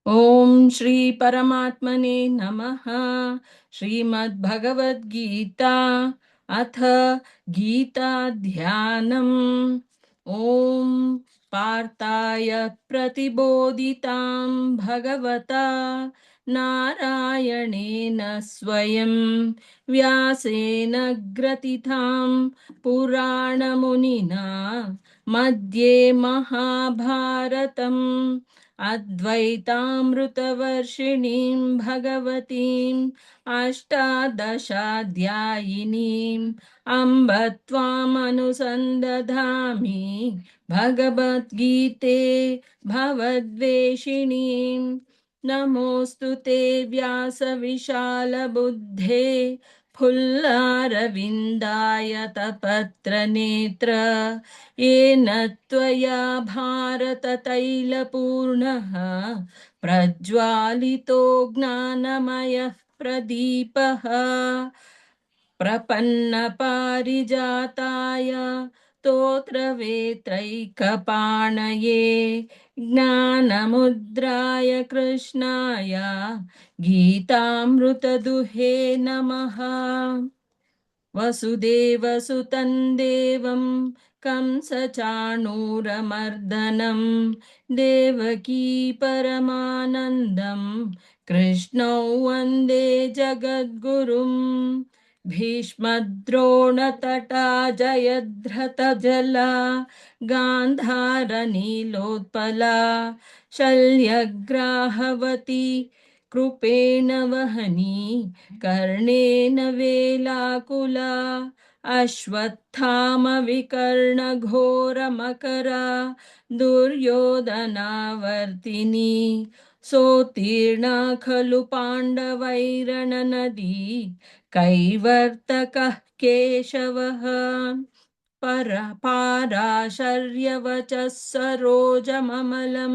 ओम श्री परमात्मने नमः। श्रीमद्भगवद्गीता अथ गीता ध्यानम्। ओम पार्थाय प्रतिबोधितां भगवता नारायणेन स्वयं व्यासेन ग्रथितां पुराणमुनिना मध्ये महाभारतम् अद्वैतामृतवर्षिणीं भगवतीम् अष्टादशाध्यायिनीम् अम्ब त्वामनुसन्दधामि भगवद्गीते भवद्वेषिणीम्। नमोऽस्तु ते व्यासविशालबुद्धे फुल्लारविन्दाय तपत्रनेत्र येन त्वया भारततैलपूर्णः प्रज्वालितो ज्ञानमयः प्रदीपः प्रपन्नपारिजाताय स्तोत्रवेत्रैकपाणये ज्ञानमुद्राय कृष्णाय गीतामृतदुहे नमः। वसुदेवसुतं देवं कंसचाणूरमर्दनं देवकी परमानन्दं कृष्णौ वन्दे जगद्गुरुं। भीष्मद्रोणतटा जयद्रथजला गान्धारनीलोत्पला शल्यग्राहवती कृपेण वहनी कर्णेन वेलाकुला अश्वत्थामविकर्णघोरमकरा दुर्योधनावर्तिनी सोत्तीर्णा खलु पाण्डवैरणनदी कैवर्तकः केशवः पाराशर्यवचः सरोजममलं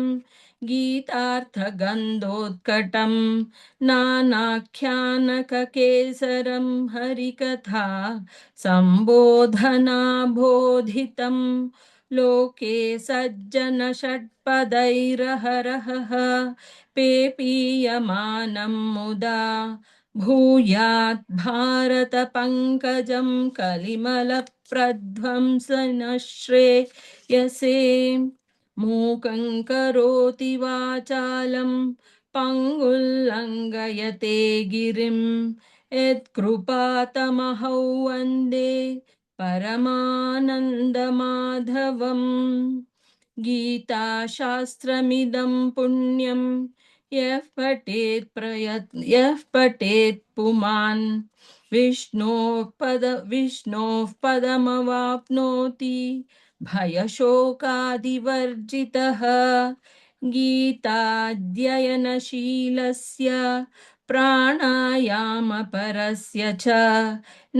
गीतार्थगन्धोत्कटं नानाख्यानककेसरं हरिकथा सम्बोधनाबोधितं लोके सज्जनषट्पदैरहरहः पेपीयमानं मुदा भूयात् भारत पंकजं कलिमलप्रध्वंसनश्रेयसे मूकं करोति वाचालं पङ्गुल्लङ्घयते गिरिं यत्कृपातमहौ वन्दे परमानन्दमाधवम्। गीताशास्त्रमिदं पुण्यं यः पठेत् पुमान् विष्णोः पदमवाप्नोति भयशोकादिवर्जितः। गीताध्ययनशीलस्य प्राणायामपरस्य च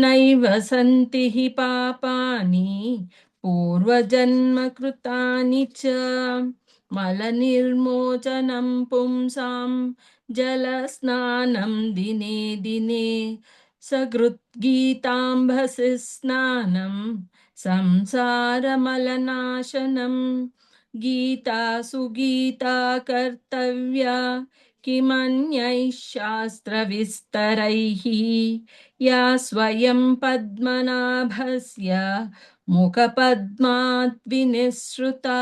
नैव सन्ति हि पापानि पूर्वजन्मकृतानि च। मलनिर्मोचनं पुंसां जलस्नानं दिने दिने सकृद्गीताम्भसि स्नानं संसारमलनाशनं। गीता सुगीता कर्तव्या किमन्यैः शास्त्रविस्तरैः या स्वयं पद्मनाभस्य मुखपद्मात् विनिसृता।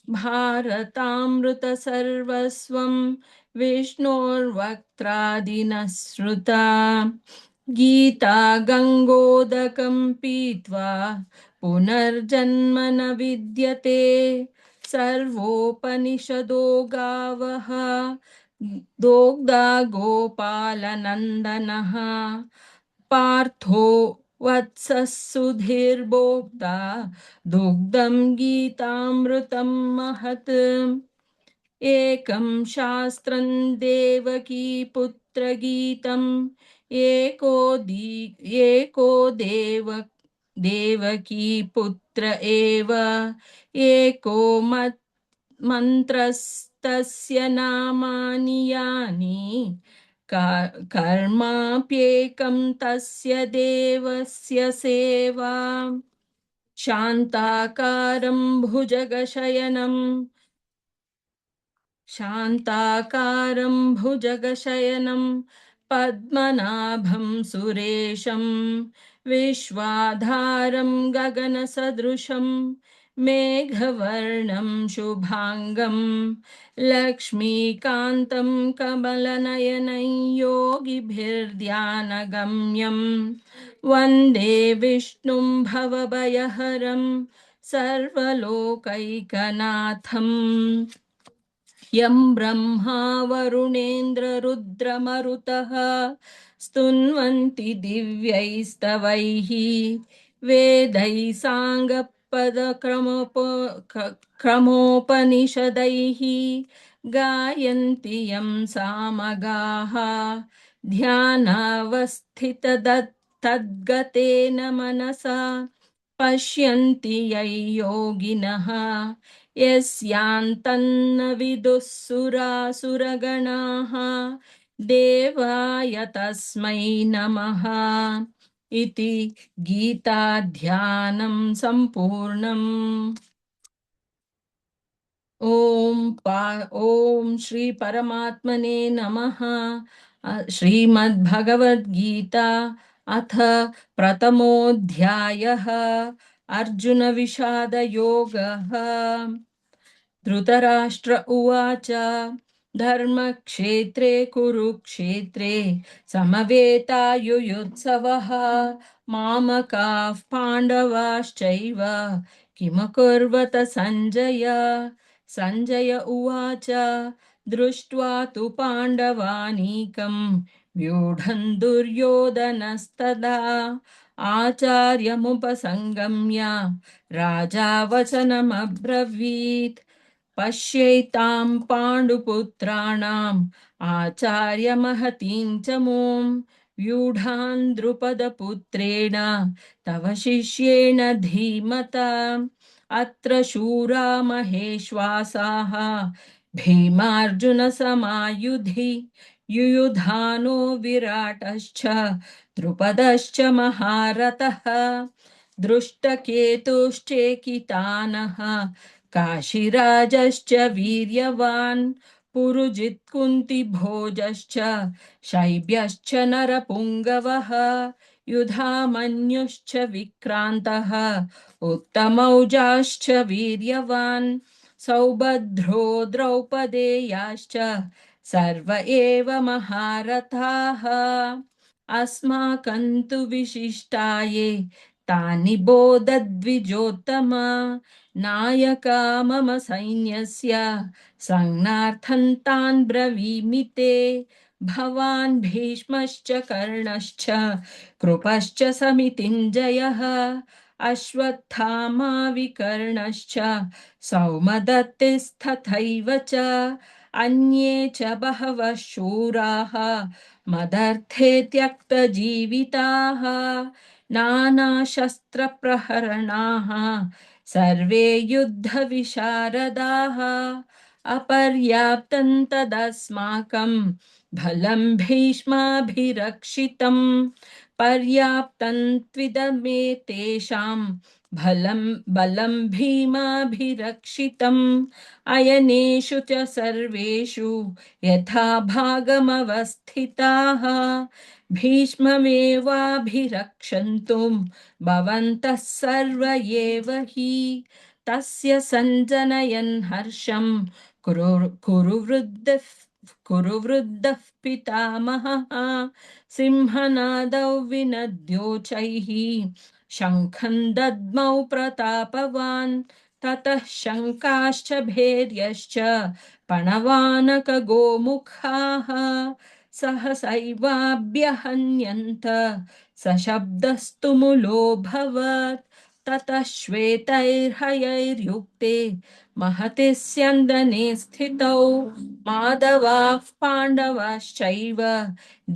भारतामृतसर्वस्वं विष्णोर्वक्त्रादिनः श्रुता। गीता गङ्गोदकं पीत्वा पुनर्जन्म न विद्यते। सर्वोपनिषदो गावः दोग्धा गोपालनन्दनः पार्थो वत्सः सुधीर्भोक्ता दुग्धं गीतामृतं महत्। एकं शास्त्रं देवकी पुत्रगीतं एको देवकी पुत्र एव एको मन्त्रस्तस्य नामानि यानि कर्माप्येकं तस्य देवस्य सेवा। शान्ताकारं भुजगशयनं शान्ताकारं भुजगशयनं पद्मनाभं सुरेशं विश्वाधारं गगनसदृशं मेघवर्णं शुभाङ्गं लक्ष्मीकान्तं कमलनयनं योगिभिर्ध्यानगम्यं वन्दे विष्णुं भवभयहरं सर्वलोकैकनाथम् यं ब्रह्मा वरुणेन्द्ररुद्रमरुतः स्तुन्वन्ति दिव्यैस्तवैः वेदैः क्रमोपनिषदैः गायन्ति यं सामगाः तद्गतेन मनसा पश्यन्ति यं योगिनः यस्यान्तन्न विदुःसुरासुरगणाः देवाय तस्मै नमः इति गीताध्यानं सम्पूर्णम्। ॐ श्री परमात्मने नमः। श्रीमद्भगवद्गीता अथ प्रथमोऽध्यायः अर्जुन विषाद योगः। धृतराष्ट्र उवाच धर्मक्षेत्रे कुरुक्षेत्रे समवेतायुयुत्सवः मामकाः पाण्डवाश्चैव किमकुर्वत सञ्जय। सञ्जय उवाच दृष्ट्वा तु पाण्डवानीकं व्यूढं दुर्योधनस्तदा आचार्यमुपसङ्गम्य राजा वचनमब्रवीत् पश्यैतां पाण्डुपुत्राणाम् आचार्यमहतीं च मूं व्यूढान् द्रुपदपुत्रेण तव शिष्येण धीमता अत्र शूरा महेश्वासाः भीमार्जुनसमायुधि युयुधानो विराटश्च द्रुपदश्च महारथः दृष्टकेतुश्चेकितानः काशीराजश्च वीर्यवान् पुरुजित्कुन्तिभोजश्च शैब्यश्च नरपुङ्गवः युधामन्युश्च विक्रान्तः उत्तमौजाश्च वीर्यवान् सौभद्रो द्रौपदेयाश्च सर्व एव महारथाः अस्माकं तु विशिष्टाये तानि बोधद्विजोत्तमा नायका मम सैन्यस्य संज्ञार्थं तान् ब्रवीमि ते भवान् भीष्मश्च कर्णश्च कृपश्च समितिञ्जयः अश्वत्थामा विकर्णश्च सौमदत्तिस्तथैव च अन्ये च बहवः शूराः मदर्थे त्यक्तजीविताः नानाशस्त्रप्रहरणाः सर्वे युद्धविशारदाः अपर्याप्तं तदस्माकं बलं भीष्माभिरक्षितं पर्याप्तं त्विदमे तेषां बलं भीमाभिरक्षितम् अयनेषु च सर्वेषु यथा भागमवस्थिताः भीष्ममेवाभिरक्षन्तुं भवन्तः सर्व एव हि तस्य सञ्जनयन् हर्षं कुरु वृद्धः पितामहः सिंहनादौ विनद्योचैः शङ्खं दद्मौ प्रतापवान् ततः शङ्काश्च भैर्यश्च पणवानकगोमुखाः सहसैवाभ्यहन्यन्त सशब्दस्तु मुलोऽभवत् ततः श्वेतैर्हयैर्युक्ते महति स्यन्दने स्थितौ माधवाः पाण्डवाश्चैव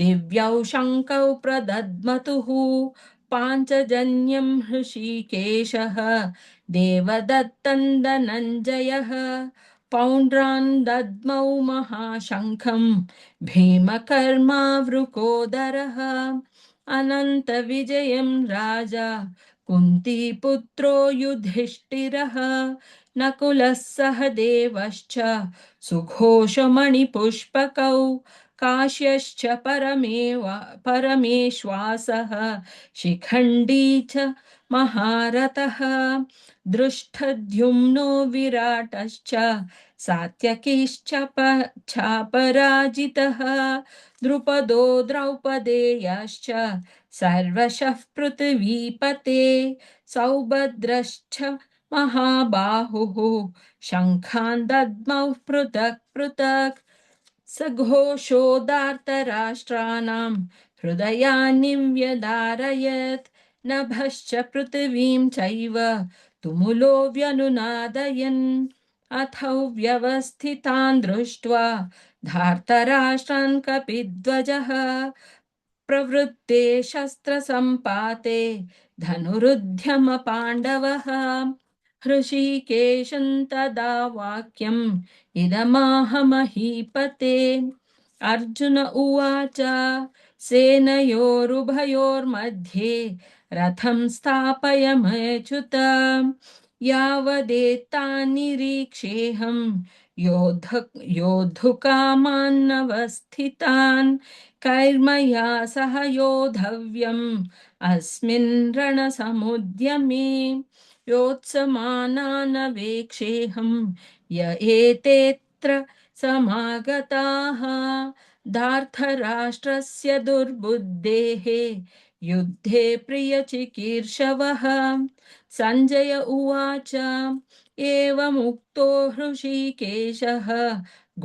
दिव्यौ शङ्कौ प्रदद्मतुः पाञ्चजन्यं हृषीकेशः देवदत्तं धनञ्जयः पौण्ड्रान् दद्मौ महाशङ्खं भीमकर्मावृकोदरः अनन्तविजयं राजा कुन्तीपुत्रो युधिष्ठिरः नकुलः सह देवश्च सुघोषमणिपुष्पकौ काश्यश्च परमेश्वासः शिखण्डी च महारथः दृष्टद्युम्नो विराटश्च सात्यकिश्च चापराजितः द्रुपदो द्रौपदेयश्च सर्वशः पृथिवीपते सौभद्रश्च महाबाहुः शङ्खान् दद्मौ पृथक् पृथक् सघोषोदार्तराष्ट्राणां हृदयानि व्यदारयत् नभश्च पृथिवीं चैव तुमुलो व्यनुनादयन् अथौ व्यवस्थितान् दृष्ट्वा धार्तराष्ट्रान् कपिध्वजः प्रवृत्ते शस्त्रसम्पाते धनुरुद्यमपाण्डवः हृषीकेशं तदा वाक्यम् इदमाह महीपते अर्जुन उवाच सेनयोरुभयोर्मध्ये रथं स्थापयमेच्युत यावदेतान्निरीक्षेऽहं योद्धुकामानवस्थितान् कैर्मया सह योद्धव्यम् अस्मिन् रणसमुद्यमे योत्समानानवेक्षेऽहं य एतेऽत्र समागताः धार्तराष्ट्रस्य दुर्बुद्धेः युद्धे प्रियचिकीर्षवः सञ्जय उवाच एवमुक्तो हृषीकेशः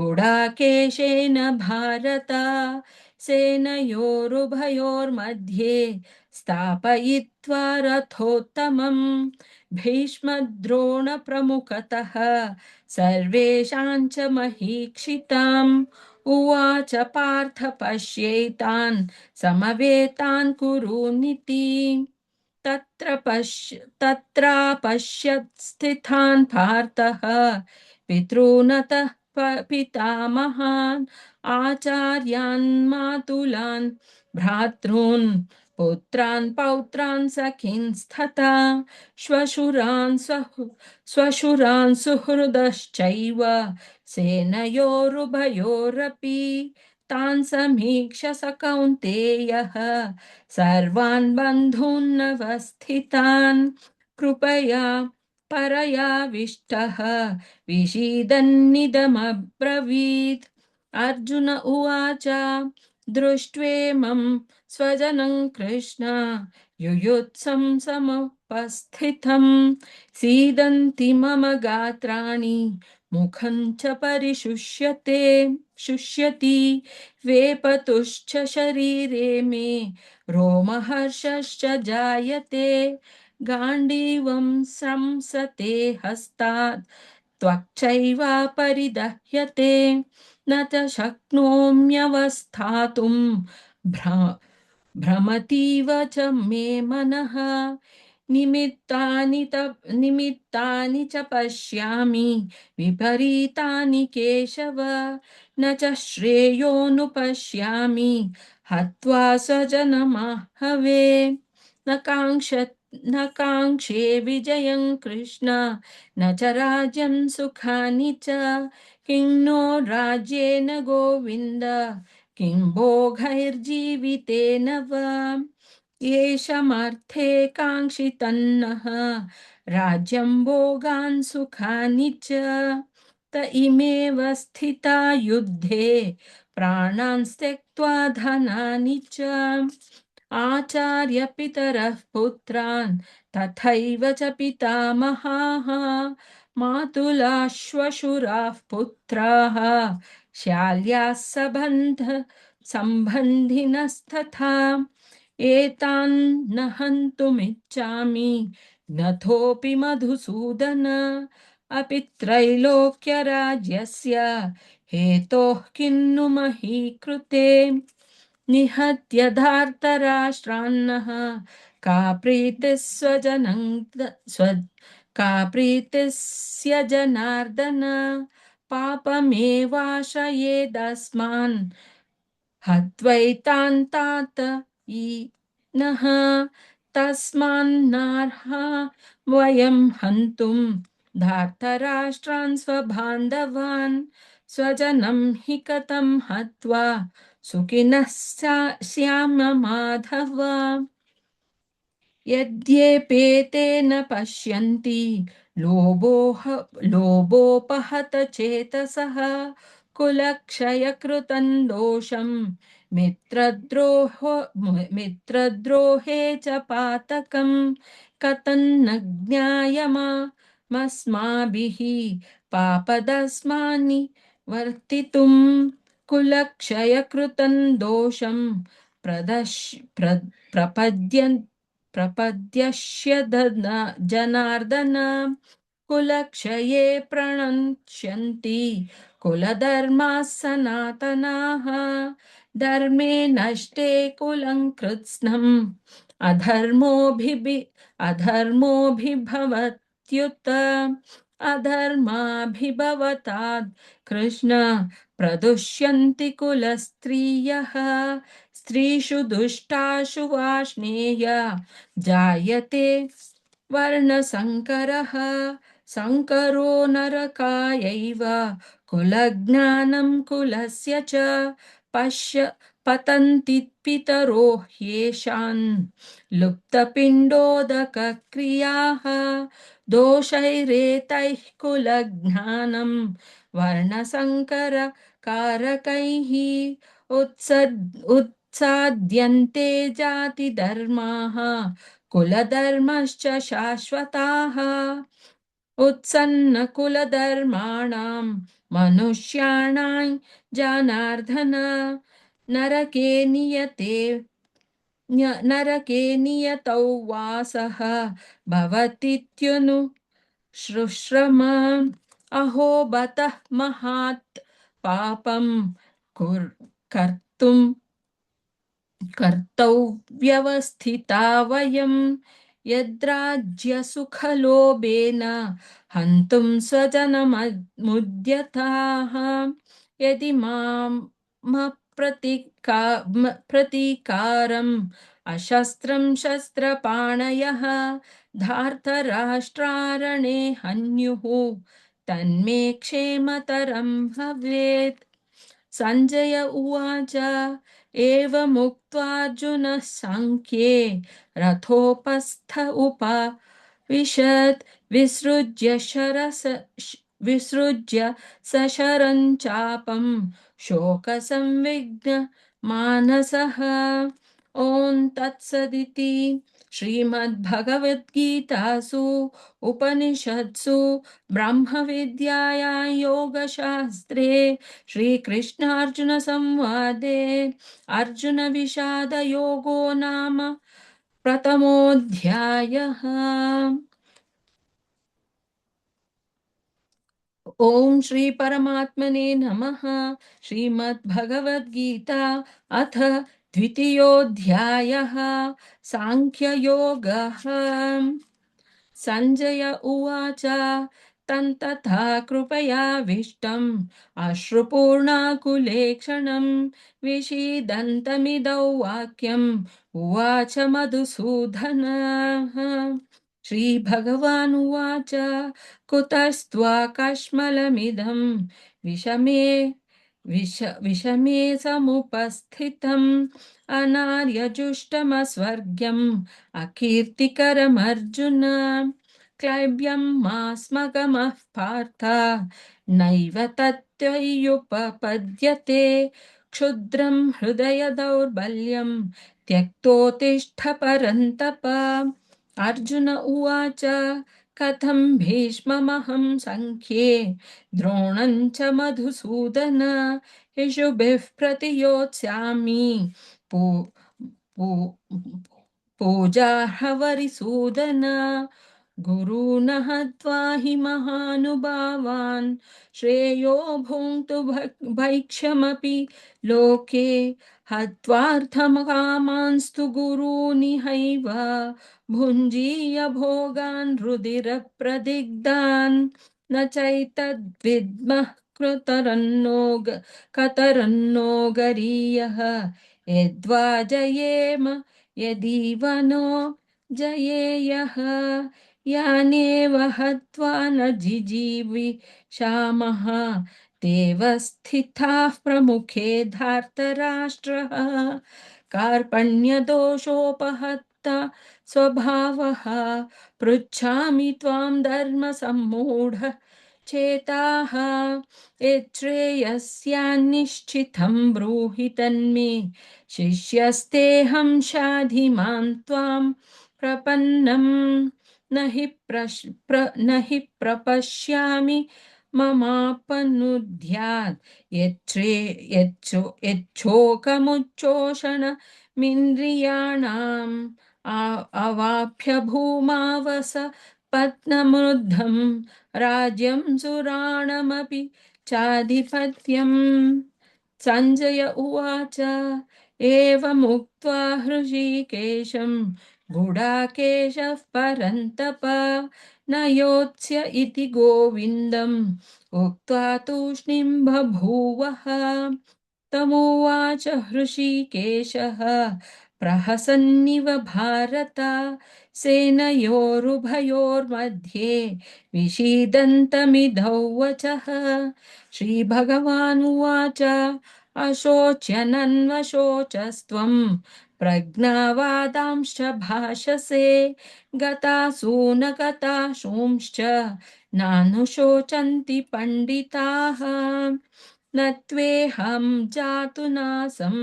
गुडाकेशेन भारत सेनयोरुभयोर्मध्ये स्थापयित्वा रथोत्तमम् भीष्मद्रोणप्रमुखतः सर्वेषां च महीक्षिताम् उवाच पार्थ पश्यैतान् समवेतान् कुरूनिति तत्रापश्यत् स्थितान् पार्थः पितॄनतः पितामहान् आचार्यान् मातुलान् भ्रातॄन् पुत्रान् पौत्रान् सखींस्तथा श्वशुरान् सुहृदश्चैव सेनयोरुभयोरपि तान् समीक्ष स कौन्तेयः सर्वान् बन्धून्नवस्थितान् कृपया परयाविष्टः विषीदन्निदमब्रवीत् अर्जुन उवाच दृष्ट्वेमं स्वजनं कृष्ण युयुत्सं समुपस्थितं सीदन्ति मम गात्राणि मुखं च शुष्यति वेपतुश्च शरीरे मे रोमहर्षश्च जायते गाण्डीवं स्रंसते हस्तात् त्वक्चैव परिदह्यते न च शक्नोम्यवस्थातुं भ्रमतीव च मे मनः निमित्तानि च पश्यामि विपरीतानि केशव न च श्रेयोनुपश्यामि हत्वा स्वजनमाहवे न काङ्क्षे विजयं कृष्ण न च राज्यं सुखानि च किं नो राज्येन गोविन्द किं भोगैर्जीवितेन वा येषमर्थे काङ्क्षितन्नः राज्यं भोगान् सुखानि च त इमेव स्थिता युद्धे प्राणान् त्यक्त्वा धनानि च आचार्यपितरः पुत्रान् तथैव च पितामहाः मातुलाश्वशुराः पुत्राः शाल्याः सम्बन्धिनस्तथा एतान् न हन्तुमिच्छामि नथोऽपि मधुसूदन अपि त्रैलोक्यराज्यस्य हेतोः किन्नु मही कृते निहत्य धार्तराष्ट्रान्नः का प्रीतिः का प्रीतिस्य जनार्दन पापमेवाश्रयेदस्मान् हत्वैतान् तात नः तस्मान्नार्हा वयं हन्तुं धार्तराष्ट्रान् स्वबान्धवान् स्वजनं हि कथं हत्वा सुखिनः स्याम माधव यद्येपेतेन पश्यन्ति लोभोह लोभोपहत चेतसः कुलक्षयकृतं दोषं मित्रद्रोहे च पातकं कथं न ज्ञायमस्माभिः पापदस्मानि वर्तितुं कुलक्षयकृतं दोषं प्रपद्यन्ते प्रपद्यश्य जनार्दन कुलक्षये प्रणश्यन्ति कुलधर्माः सनातनाः धर्मे नष्टे कुलं कृत्स्नम् अधर्मोऽभिभवत्युत अधर्माभिभवतात् कृष्ण प्रदुष्यन्ति कुलस्त्रियः स्त्रीषु दुष्टाशु वार्ष्णेय जायते वर्णसङ्करः सङ्करो नरकायैव कुलज्ञानं कुलस्य च पश्य पतन्ति पितरो ह्येषान् लुप्तपिण्डोदकक्रियाः दोषैरेतैः कुलज्ञानं वर्णसङ्करकारकैः उत्साद्यन्ते जातिधर्माः कुलधर्मश्च शाश्वताः उत्सन्नकुलधर्माणां मनुष्याणां जनार्दन नरके नरके नियतौ वासः भवतीत्यनुशुश्रमा अहो बतः महात् पापं कर्तुं कर्तव्यवस्थिता वयं यद्राज्यसुखलोभेन हन्तुं स्वजनमुद्यताः यदि प्रतीकारम् अशस्त्रं शस्त्रपाणयः धार्तराष्ट्रारणे हन्युः तन्मे क्षेमतरं भवेत् सञ्जय उवाच एवमुक्त्वार्जुनः साङ्ख्ये रथोपस्थ उपाविशत् विसृज्य सशरं चापं शोकसंविघ्न मानसः ॐ तत्सदिति श्रीमद्भगवद्गीतासु उपनिषत्सु ब्रह्मविद्यायां योगशास्त्रे श्रीकृष्णार्जुनसंवादे अर्जुनविषादयोगो नाम प्रथमोऽध्यायः। ॐ श्री परमात्मने नमः। श्रीमद्भगवद्गीता अथ द्वितीयोऽध्यायः साङ्ख्ययोगः। सञ्जय उवाच तन्तथा कृपयाविष्टम् अश्रुपूर्णाकुलेक्षणं विषीदन्तमिदौ वाक्यम् उवाच मधुसूदनः। श्रीभगवानुवाच कुतस्त्वाकश्मलमिदं विषमे विषमे समुपस्थितम् अनार्यजुष्टमस्वर्ग्यम् अकीर्तिकरमर्जुन क्लैब्यं मास्मगमः पार्थ नैव तत्त्वय्युपपद्यते क्षुद्रं हृदय दौर्बल्यं त्यक्तोत्तिष्ठ परन्तप अर्जुन उवाच कथं भीष्ममहं सङ्ख्ये द्रोणं च मधुसूदन इषुभिः प्रतियोत्स्यामि पू पू पूजार्हवरिसूदन गुरून् हत्वा हि महानुभावान् श्रेयो भुङ्क्तु भैक्ष्यमपि लोके हत्वार्थमकामांस्तु गुरूनिहैव भुञ्जीय भोगान् रुधिरप्रदिग्धान् न चैतद्विद्मः कतरन्नो गरीयः यद्वा जयेम यदि वा नो जयेयः यानेव हत्वा न जिजीविषामः तेव स्थिताः प्रमुखे धार्तराष्ट्रः कार्पण्यदोषोपहत्ता स्वभावः पृच्छामि त्वां धर्मसम्मूढः चेताः यच्छ्रेयस्यान्निश्चितं ब्रूहि तन्मे शिष्यस्तेऽहं शाधि मां त्वां प्रपन्नं न हि प्रपश्यामि ममापनुद्यात् यच्छोकमुच्चोषणमिन्द्रियाणाम् अवाप्य भूमावस पत्नमृद्धं राज्यं सुराणमपि चाधिपत्यम् सञ्जय उवाच एवमुक्त्वा हृषीकेशं गुडाकेशः परन्तप न योत्स्य इति गोविन्दम् उक्त्वा तूष्णीं बभूवः तमुवाच हृषीकेशः प्रहसन्निव भारत सेनयोरुभयोर्मध्ये विषीदन्तमिधौ वचः श्रीभगवानुवाच अशोच्यनन्वशोचस्त्वं प्रज्ञावादांश्च भाषसे गतासून गताशूंश्च नानुशोचन्ति पण्डिताः न त्वेऽहं जातु नासं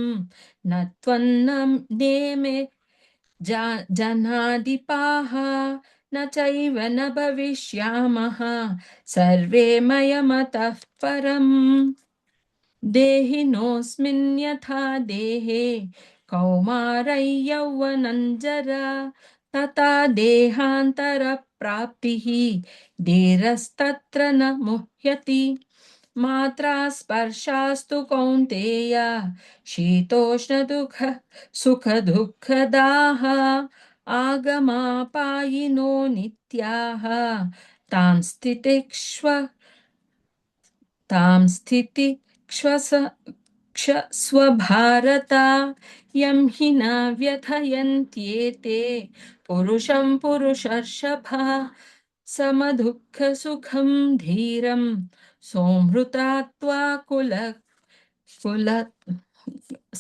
न त्वन्न नेमे जनाधिपाः न चैव न भविष्यामः सर्वे मयमतः परम् देहिनोऽस्मिन् यथा देहे कौमारै यौवनञ्जरा तथा देहान्तरप्राप्तिः धीरस्तत्र न मुह्यति मात्रा स्पर्शास्तु कौन्तेय शीतोष्णदुःख सुखदुःखदाः आगमापायिनो नित्याः तां स्थितिक्ष्व तां स्थितिक्ष्वस क्षस्व भारत यं हि न व्यथयन्त्येते पुरुषं पुरुषर्षभ समदुःखसुखं धीरं सोमृतात्वा कुल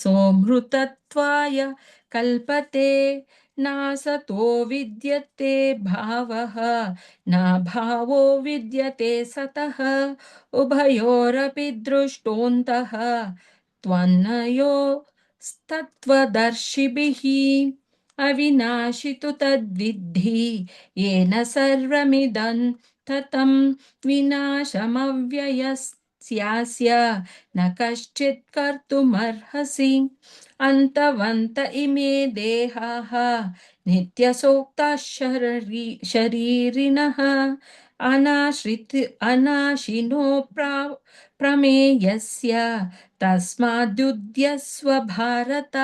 सोमृतत्वाय कल्पते नासतो विद्यते भावः न भावो विद्यते सतः उभयोरपि दृष्टोऽन्तः त्वन्नयोस्तत्त्वदर्शिभिः अविनाशि तु तद्विद्धि येन सर्वमिदं ततं विनाशमव्ययस्यास्य न कश्चित् कर्तुमर्हसि अन्तवन्त इमे देहाः नित्यसोक्ताः शरीरिणः अनाशिनो प्रमेयस्य तस्माद्युध्यस्व भारत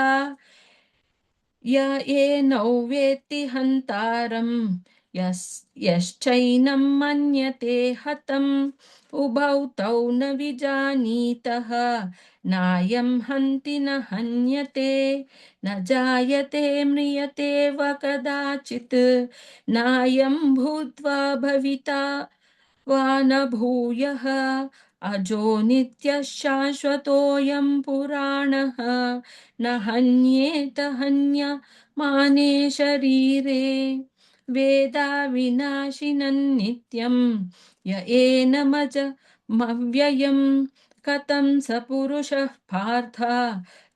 य एनौ वेत्ति हन्तारं यश्चैनं मन्यते हतम् उभौ तौ न विजानीतः नायं हन्ति न हन्यते न जायते म्रियते वा कदाचित् नायं भूत्वा भविता वा न भूयः अजो नित्यः शाश्वतोऽयं पुराणः न हन्येत हन्यमाने शरीरे वेदा विनाशिनं नित्यं य एनमजमव्ययं कथं स पुरुषः पार्थ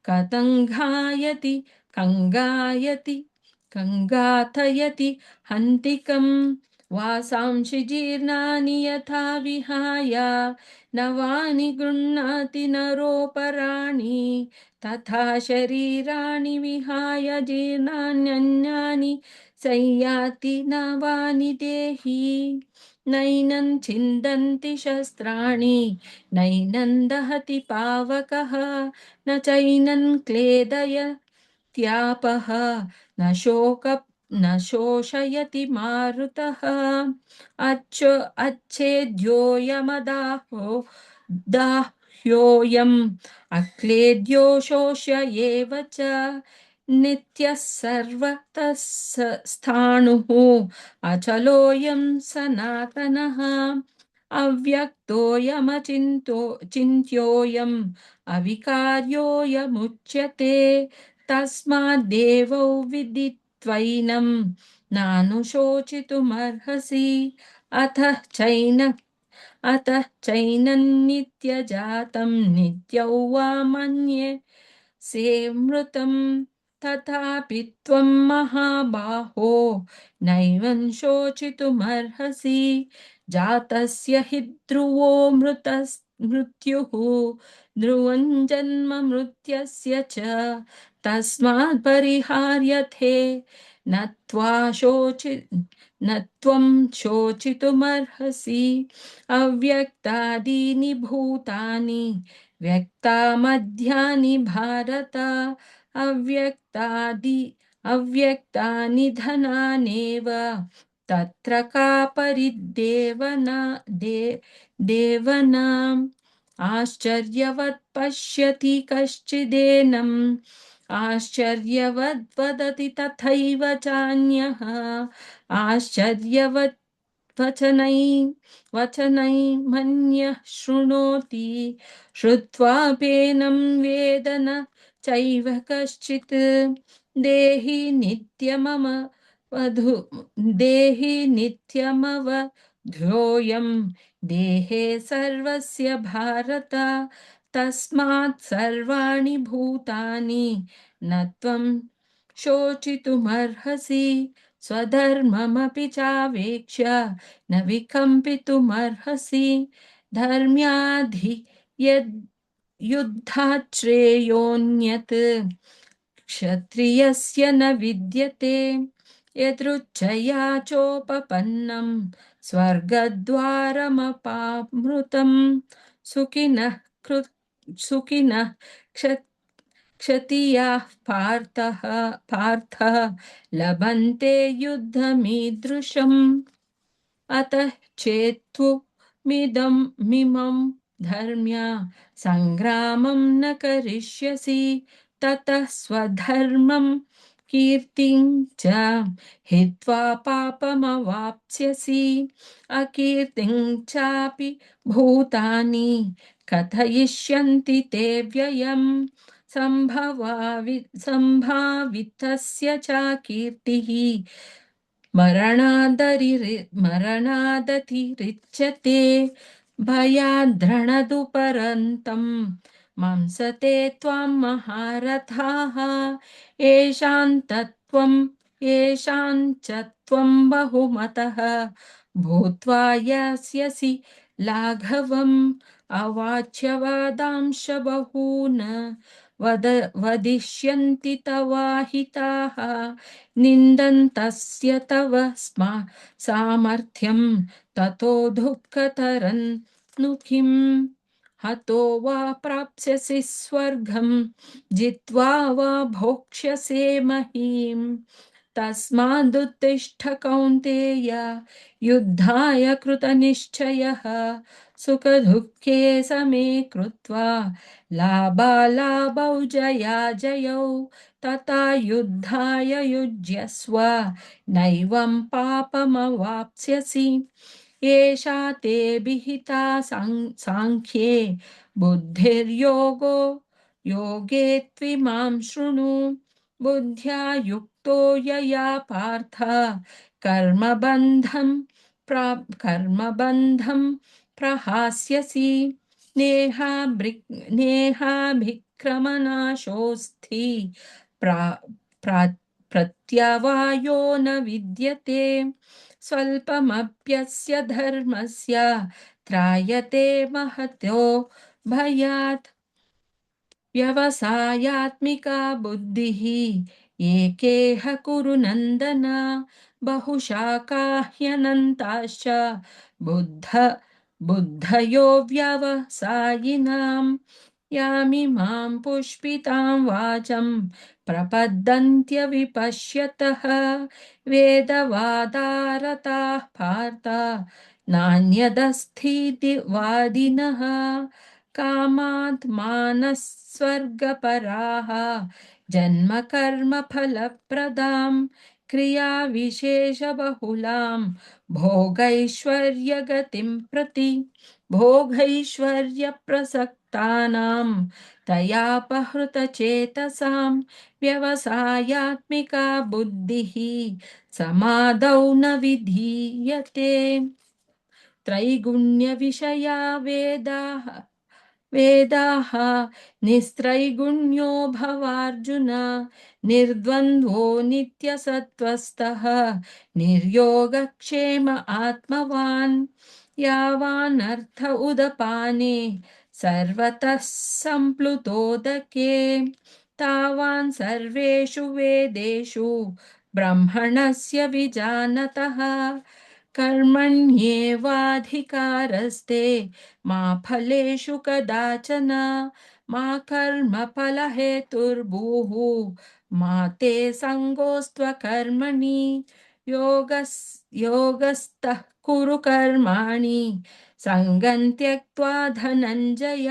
कथं घायति कङ्गायति कङ्गाथयति हन्तिकम् वासांसि जीर्णानि यथा विहाय नवानि गृह्णाति नरोपराणि तथा शरीराणि विहाय जीर्णान्यन्यानि संयाति नवानि देहि नैनं छिन्दन्ति शस्त्राणि नैनं दहति पावकः न चैनं क्लेदयत्यापः न न शोषयति मारुतः अच्छेद्योऽयमदाहो दाह्योऽयम् अक्लेद्यो शोष्य एव च नित्यः सर्वतः स्थाणुः अचलोऽयं सनातनः अव्यक्तोऽयमचिन्तो चिन्त्योऽयम् अविकार्योऽयमुच्यते तस्माद्देवौ विदित्वैनं नानुशोचितुमर्हसि अतः चैनन्नित्यजातं नित्यौ वा मन्ये सेमृतं तथापि त्वं महाबाहो नैवं शोचितुमर्हसि जातस्य हि ध्रुवो मृत्युः ध्रुवं जन्म मृत्यस्य च तस्मात् परिहार्यथे न त्वा शोचि न त्वं शोचितुमर्हसि अव्यक्तादीनि भूतानि व्यक्तामध्यानि भारत अव्यक्तादि अव्यक्तानि धनानेव तत्र का परिदेवना देवनाम् आश्चर्यवत् पश्यति कश्चिदेनम् आश्चर्यवद् वदति तथैव चान्यः आश्चर्यवत् वचनै मन्यः शृणोति श्रुत्वाप्येनं वेद न चैव कश्चित् देहि नित्यमम वधु देहि नित्यमवध्योऽयं देहे सर्वस्य भारत तस्मात् सर्वाणि भूतानि न त्वं शोचितुमर्हसि स्वधर्ममपि चावेक्ष्य न विकम्पितुमर्हसि धर्म्याधि यद् युद्धात् श्रेयोऽन्यत् क्षत्रियस्य न विद्यते यदृच्छया चोपपन्नं स्वर्गद्वारमपामृतं सुखिनः क्षतियाः पार्थः लभन्ते युद्धमीदृशम् अतः चेत्त्वमिदमिमं धर्म्या सङ्ग्रामं न करिष्यसि ततः स्वधर्मं कीर्तिं च हित्वा पापमवाप्स्यसि अकीर्तिं चापि भूतानि कथयिष्यन्ति ते व्ययम् सम्भावितस्य च कीर्तिः मरणादतिरिच्यते भयाद्रणदुपरन्तं मंसते त्वां महारथाः येषां च त्वं बहुमतः भूत्वा यास्यसि लाघवम् अवाच्यवादांश बहून् वदिष्यन्ति तवाहिताः निन्दन्तस्य तव सामर्थ्यं ततो दुःखतरं नु किम् हतो वा प्राप्स्यसि स्वर्गं जित्वा वा भोक्ष्यसे महीम् तस्मादुत्तिष्ठ कौन्तेय युद्धाय कृतनिश्चयः सुखदुःखे समे कृत्वा लाभालाभौ जयाजयौ तथा युद्धाय युज्यस्व नैवं पापमवाप्स्यसि एषा ते विहिता साङ्ख्ये बुद्धिर्योगो योगे त्विमां शृणु बुद्ध्या युक्तो यया पार्थ कर्मबन्धं कर्मबन्धं प्रहास्यसि नेहाभिक्रमनाशोऽस्ति प्रत्यवायो न विद्यते स्वल्पमप्यस्य धर्मस्य त्रायते महतो भयात् व्यवसायात्मिका बुद्धिः एकेह कुरु नन्दन बहुशाखा ह्यनन्ताश्च बुद्धयो व्यवसायिनां यामिमां पुष्पितां वाचं प्रपद्यन्त्यविपश्यतः वेदवादारताः पार्थ नान्यदस्तीति वादिनः कामात् मानस्वर्गपराः जन्मकर्मफलप्रदां क्रियाविशेषबहुलां भोगैश्वर्यगतिं प्रति भोगैश्वर्यप्रसक्तानां तयापहृतचेतसां व्यवसायात्मिका बुद्धिः समादौ न विधीयते। त्रैगुण्यविषया वेदाः निस्त्रैगुण्यो भवार्जुन निर्द्वन्द्वो नित्यसत्त्वस्थः निर्योगक्षेम आत्मवान् यावानर्थ उदपाने सर्वतः सम्प्लुतोदके तावान् सर्वेषु वेदेषु ब्रह्मणस्य विजानतः कर्मण्येवाधिकारस्ते मा फलेषु कदाचन मा कर्मफलहेतुर्भूः मा ते सङ्गोऽस्त्वकर्मणि योगस्थः कुरु कर्माणि सङ्गं त्यक्त्वा धनञ्जय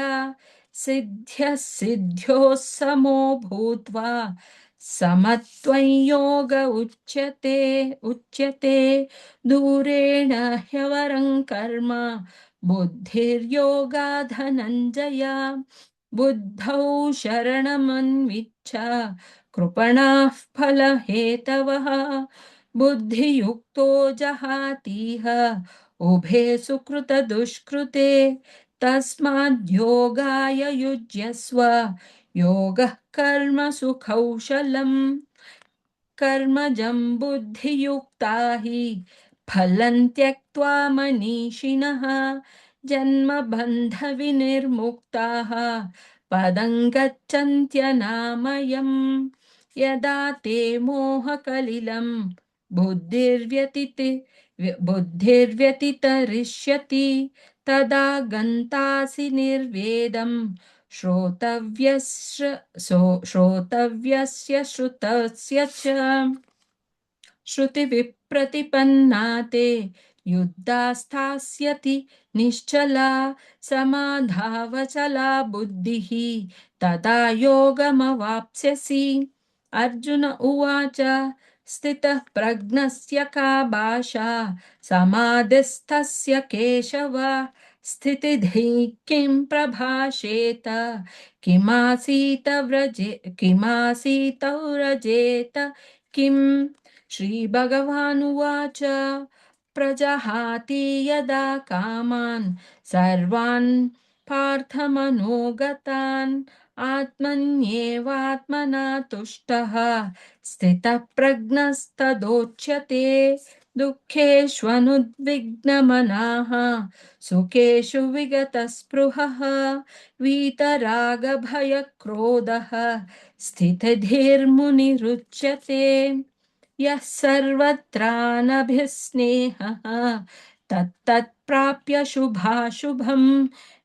सिद्ध्यः सिद्ध्योः समो भूत्वा समत्वं योग उच्यते दूरेण ह्यवरं कर्म बुद्धिर्योगा धनञ्जय बुद्धौ शरणमन्विच्छ कृपणाः फलहेतवः बुद्धियुक्तो जहातीह उभे सुकृतदुष्कृते तस्माद्योगाय युज्यस्व योगः कर्मसु कौशलम् कर्मजं बुद्धियुक्ता हि फलं त्यक्त्वा मनीषिणः जन्मबन्धविनिर्मुक्ताः पदं गच्छन्त्यनामयम् यदा ते मोहकलिलं बुद्धिर्व्यतितरिष्यति तदा गन्तासि निर्वेदं श्रोतव्यस्य श्रुतस्य च श्रुतिविप्रतिपन्ना ते युद्धास्थास्यति निश्चला समाधावचला बुद्धिः तदा योगमवाप्स्यसि अर्जुन उवाच स्थितः प्रज्ञस्य का भाषा समाधिस्थस्य केशव स्थितिधिः किं प्रभाषेत किमासीत व्रजेत किम् श्रीभगवानुवाच प्रजहाति यदा कामान् सर्वान् पार्थमनोगतान् आत्मन्येवात्मना तुष्टः स्थितप्रज्ञस्तदोच्यते दुःखेष्वनुद्विग्नमनाः सुखेषु विगतस्पृहः वीतरागभयक्रोधः स्थितधीर्मुनिरुच्यते यः सर्वत्रानभिस्नेहः तत्तत्प्राप्य शुभाशुभं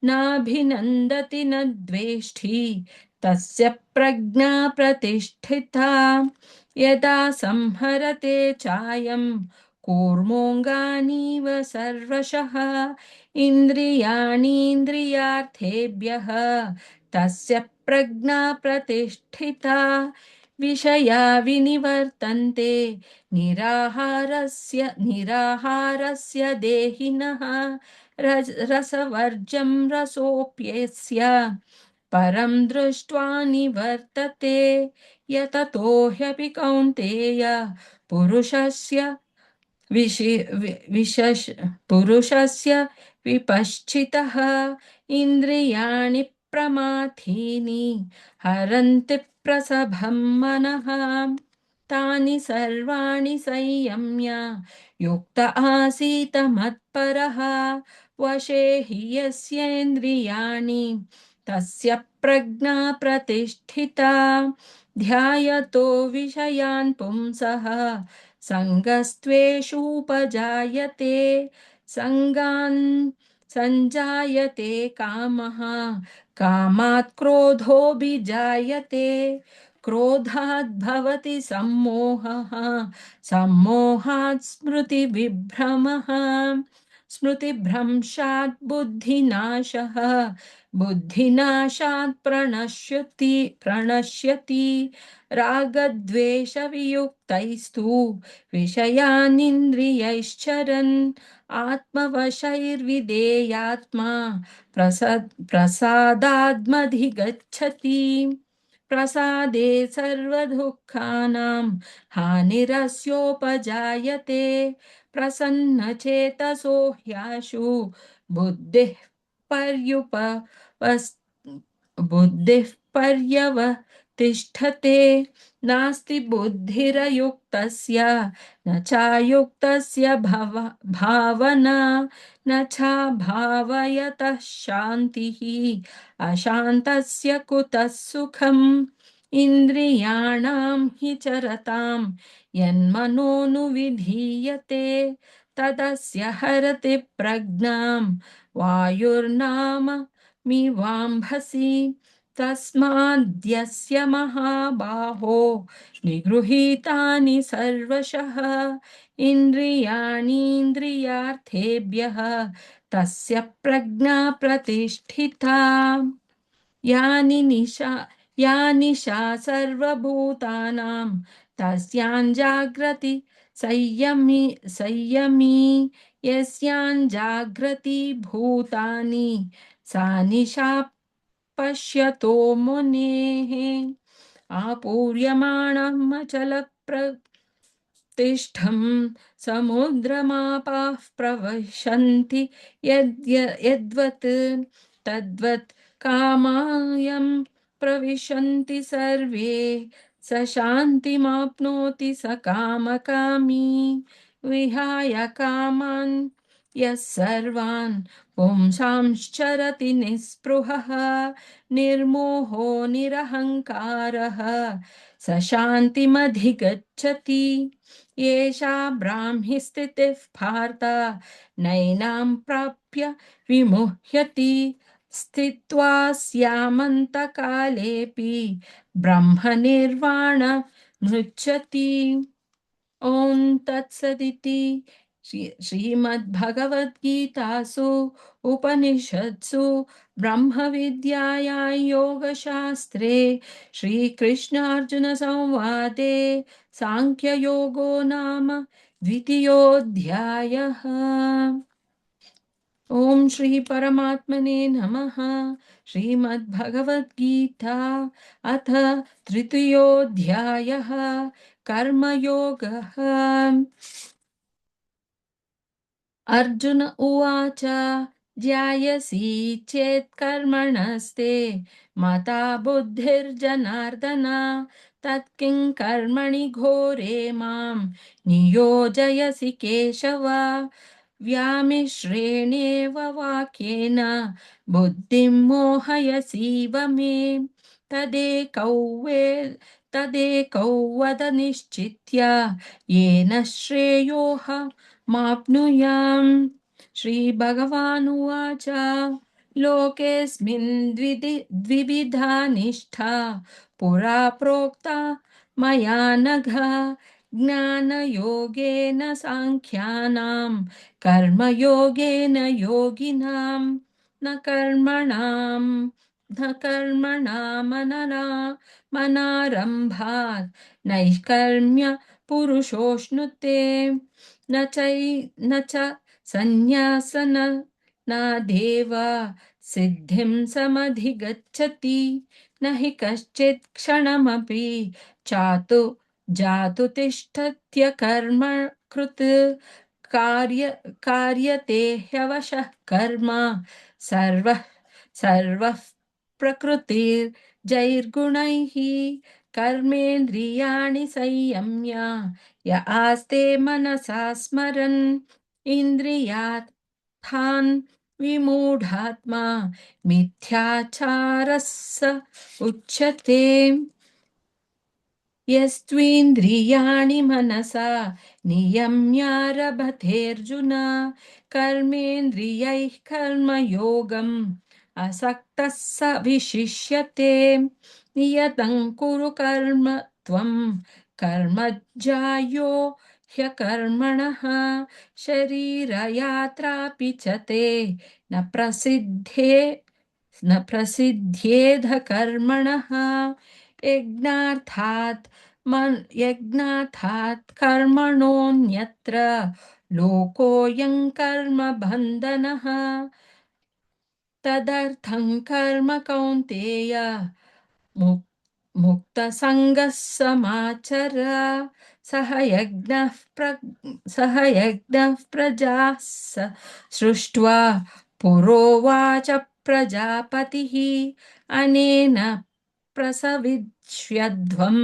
नाभिनन्दति न द्वेष्टि तस्य प्रज्ञा प्रतिष्ठिता यदा संहरते चायं कूर्मोऽङ्गानीव सर्वशः इन्द्रियाणीन्द्रियार्थेभ्यः तस्य प्रज्ञा प्रतिष्ठिता विषया विनिवर्तन्ते निराहारस्य देहिनः रसवर्जं रसोऽप्यस्य परं दृष्ट्वा निवर्तते यततो ह्यपि कौन्तेय पुरुषस्य पुरुषस्य विपश्चितः इन्द्रियाणि प्रमाथीनि हरन्ति प्रसभं मनः तानि सर्वाणि संयम्य युक्त आसीत मत्परः वशे हि यस्येन्द्रियाणि तस्य प्रज्ञा प्रतिष्ठिता ध्यायतो विषयान् पुंसः सङ्गस्त्वेषूपजायते सङ्गान् सञ्जायते कामः कामात् क्रोधोऽभिजायते क्रोधात् भवति सम्मोहः सम्मोहात् स्मृतिविभ्रमः स्मृतिभ्रंशात् बुद्धिनाशः बुद्धिनाशात् प्रणश्यति रागद्वेषवियुक्तैस्तु विषयानिन्द्रियैश्चरन् आत्मवशैर्विधेयात्मा प्रसादाद्मधिगच्छति प्रसादे सर्वदुःखानां हानिरस्योपजायते प्रसन्नचेतसो ह्याशु बुद्धिः पर्युपवस् बुद्धिः पर्यवतिष्ठते नास्ति बुद्धिरयुक्तस्य न चायुक्तस्य भावना न चा भावयतः शान्तिः अशान्तस्य कुतः सुखम् इन्द्रियाणां हि चरतां यन्मनोनुविधीयते तदस्य हरति प्रज्ञां वायुर्नाम मिवाम्भसि तस्माद्यस्य महाबाहो निगृहीतानि सर्वशः इन्द्रियाणीन्द्रियार्थेभ्यः तस्य प्रज्ञा प्रतिष्ठिता या निशा सर्वभूतानां तस्यां जाग्रति संयमी यस्यां जाग्रति भूतानि सा निशा पश्यतो मुनेः आपूर्यमाणम् तिष्ठं समुद्रमापाः प्रवशन्ति यद्वत् तद्वत् कामायं प्रविशन्ति सर्वे स शान्तिमाप्नोति स कामकामी विहाय कामान् यः सर्वान् पुंसांश्चरति निःस्पृहः निर्मोहो निरहङ्कारः स शान्तिमधिगच्छति येषा ब्राह्मी स्थितिः पार्थ नैनां प्राप्य विमुह्यति स्थित्वा स्यामन्तकालेऽपि ब्रह्मनिर्वाण मृच्छति ॐ तत्सदिति श्रीमद्भगवद्गीतासु उपनिषत्सु ब्रह्मविद्यायां योगशास्त्रे श्रीकृष्णार्जुनसंवादे साङ्ख्ययोगो नाम द्वितीयोऽध्यायः। ॐ श्री परमात्मने नमः। श्रीमद्भगवद्गीता अथ तृतीयोऽध्यायः कर्मयोगः। अर्जुन उवाच ध्यायसि चेत् कर्मणस्ते मता बुद्धिर्जनार्दन तत्किं कर्मणि घोरे मां नियोजयसि केशव व्यामिश्रेणेव वाक्येन बुद्धिं मोहयसीव मे तदेकौ वद निश्चित्य येन श्रेयोः माप्नुयाम्। श्रीभगवानुवाच लोकेऽस्मिन् द्विविधा निष्ठा पुरा प्रोक्ता मया नघ ज्ञानयोगेन साङ्ख्यानां कर्मयोगेन योगिनां न कर्मणामनारम्भात् नैष्कर्म्य पुरुषोऽश्नुते न च संन्यासनादेव सिद्धिं समधिगच्छति न हि कश्चित् क्षणमपि जातु तिष्ठत्य कर्म कृत् कार्यते ह्यवशः कर्म सर्वः प्रकृतिर्जैर्गुणैः कर्मेन्द्रियाणि संयम्य य आस्ते मनसा स्मरन् इन्द्रियार्थान् विमूढात्मा मिथ्याचारः स उच्यते यस्त्विन्द्रियाणि मनसा नियम्यारभतेऽर्जुन कर्मेन्द्रियैः कर्मयोगम् असक्तः स विशिष्यते नियतं कुरु कर्म त्वं कर्मज्जायो ह्यकर्मणः शरीरयात्रापि च ते न प्रसिद्धे न प्रसिद्ध्येध कर्मणः यज्ञार्थात् कर्मणोऽन्यत्र लोकोऽयं कर्म बन्धनः तदर्थं कर्म कौन्तेय मुक् मुक्तसङ्गः समाचर सह यज्ञः प्रजाः सृष्ट्वा पुरोवाच प्रजापतिः अनेन प्रसविष्यध्वम्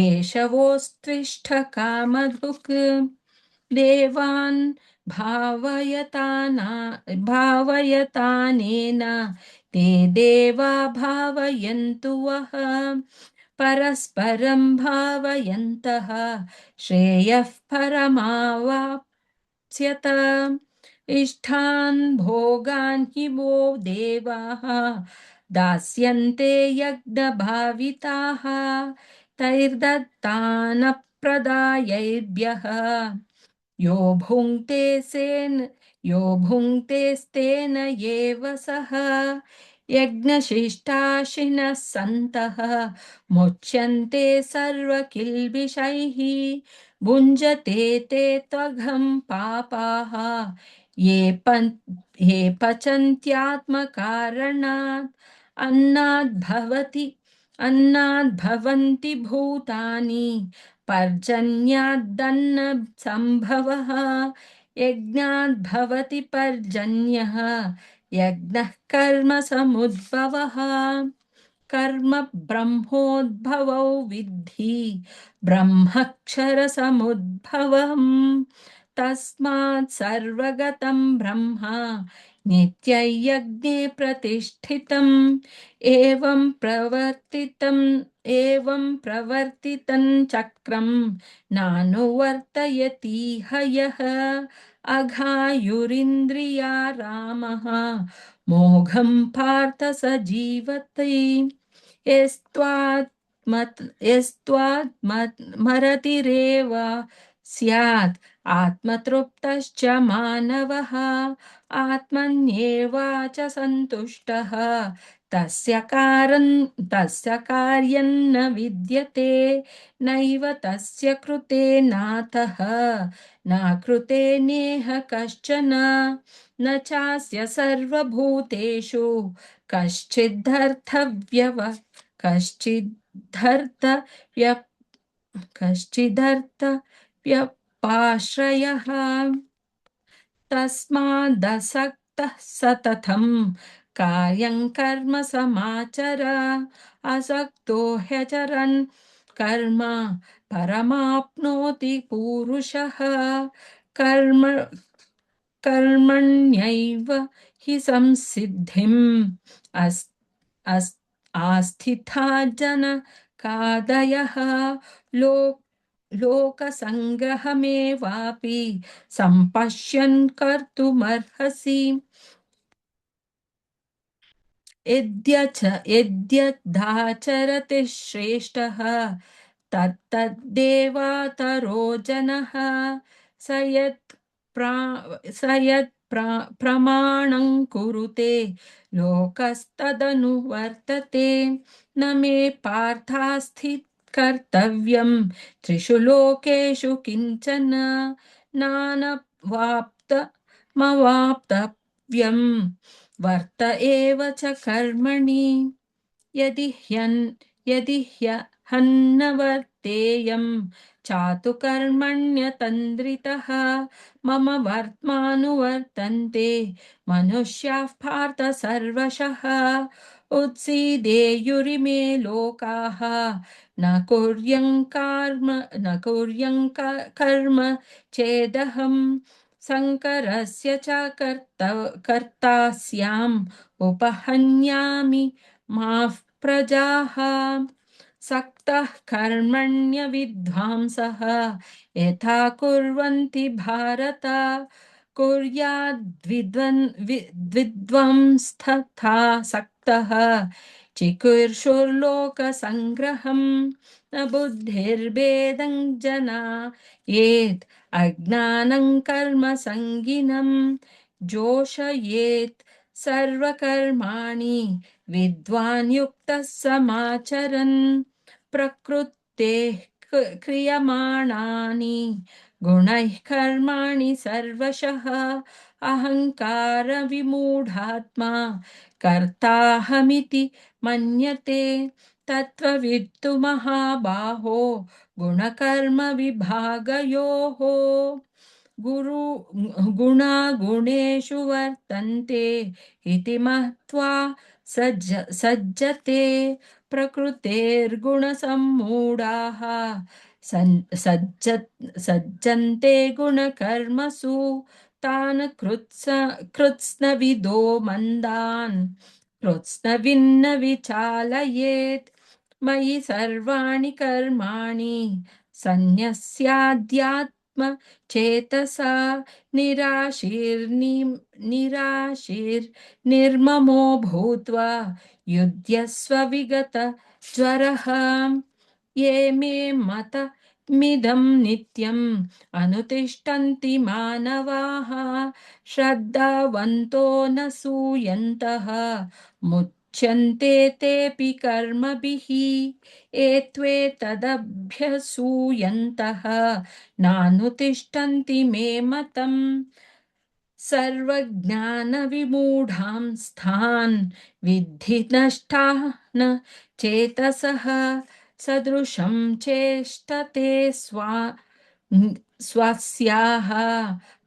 एष वोस्त्विष्ठ कामधुक् देवान् भावयतानेन ते देवा भावयन्तु वः परस्परं भावयन्तः श्रेयः परमावाप्स्यत इष्टान् भोगान् हि वो देवाः दास्यन्ते यज्ञभाविताः तैर्दत्तानप्रदायैभ्यः यो भुङ्क्तेस्तेन एव सः यज्ञशिष्टाशिनः सन्तः मुच्यन्ते सर्वकिल्बिषैः भुञ्जते ते त्वघं पापाः ये पचन्त्यात्मकारणात् अन्नाद्भवन्ति भूतानि पर्जन्यादन्न सम्भवः यज्ञाद्भवति पर्जन्यः यज्ञः कर्म समुद्भवः कर्म ब्रह्मोद्भवौ विद्धि ब्रह्मक्षरसमुद्भवम् तस्मात् सर्वगतं ब्रह्म नित्ययज्ञे प्रतिष्ठितम् एवं प्रवर्तितं चक्रं नानुवर्तयति हयः अघायुरिन्द्रिया रामः मोघं पार्थ स जीवति यस्त्वात्मरतिरेव स्यात् आत्मतृप्तश्च मानवः आत्मन्येवाच सन्तुष्टः तस्य कार्यं न विद्यते नैव तस्य कृते नातः न कृते नेह कश्चन न चास्य सर्वभूतेषु कश्चिदर्थव्यपाश्रयः तस्मादसक्तः सततं कार्यं कर्म समाचर असक्तो ह्यचरन् कर्म परमाप्नोति पूरुषः कर्म कर्मण्यैव हि संसिद्धिम् आस्थिता जनकादयः लोकसङ्ग्रहमेवापि सम्पश्यन् कर्तुमर्हसि यद्यदाचरति श्रेष्ठः तत्तद्देवातरो जनः स यत् प्रमाणं कुरुते लोकस्तदनुवर्तते न मे पार्थास्थित् कर्तव्यं त्रिषु लोकेषु किञ्चन नानवाप्तमवाप्तव्यं वर्त एव च कर्मणि यदि ह्यहन्न वर्तेयं चातु कर्मण्यतन्द्रितः मम वर्त्मानुवर्तन्ते मनुष्याः पार्थ सर्वशः उत्सीदेयुरिमे लोकाः न कुर्यं कर्म चेदहम् शङ्करस्य च कर्ता स्याम् उपहन्यामि माः प्रजाः सक्तः कर्मण्य विद्वांसः यथा कुर्वन्ति भारत कुर्याद्विद्वांस्तथा सक्तः चिकीर्षुर्लोकसङ्ग्रहं न बुद्धिर्भेदं जना येत् अज्ञानं कर्मसङ्गिनं जोषयेत् सर्वकर्माणि विद्वान् युक्तः समाचरन् प्रकृतेः क्रियमाणानि गुणैः कर्माणि सर्वशः अहङ्कारविमूढात्मा कर्ताहमिति मन्यते तत्त्ववित्तु महाबाहो गुणकर्मविभागयोः गुरु गुणागुणेषु वर्तन्ते इति मत्वा सज्जते प्रकृतेर्गुणसम्मूढाः सज्जन्ते गुणकर्मसु तान् कृत्स्नविदो मन्दान् कृत्स्नविन्न विचालयेत् मयि सर्वाणि कर्माणि सन्न्यस्याध्यात्म चेतसा निराशीर्निर्ममो भूत्वा युध्यस्व विगत ज्वरः ये मे मतमिदं नित्यम् अनुतिष्ठन्ति मानवाः श्रद्धावन्तो न सूयन्तः मुच्यन्ते तेऽपि कर्मभिः एत्वे तदभ्यसूयन्तः नानुतिष्ठन्ति मे मतम् सर्वज्ञानविमूढां स्थान् विद्धि नष्टाः न चेतसः सदृशं चेष्टते स्वस्याः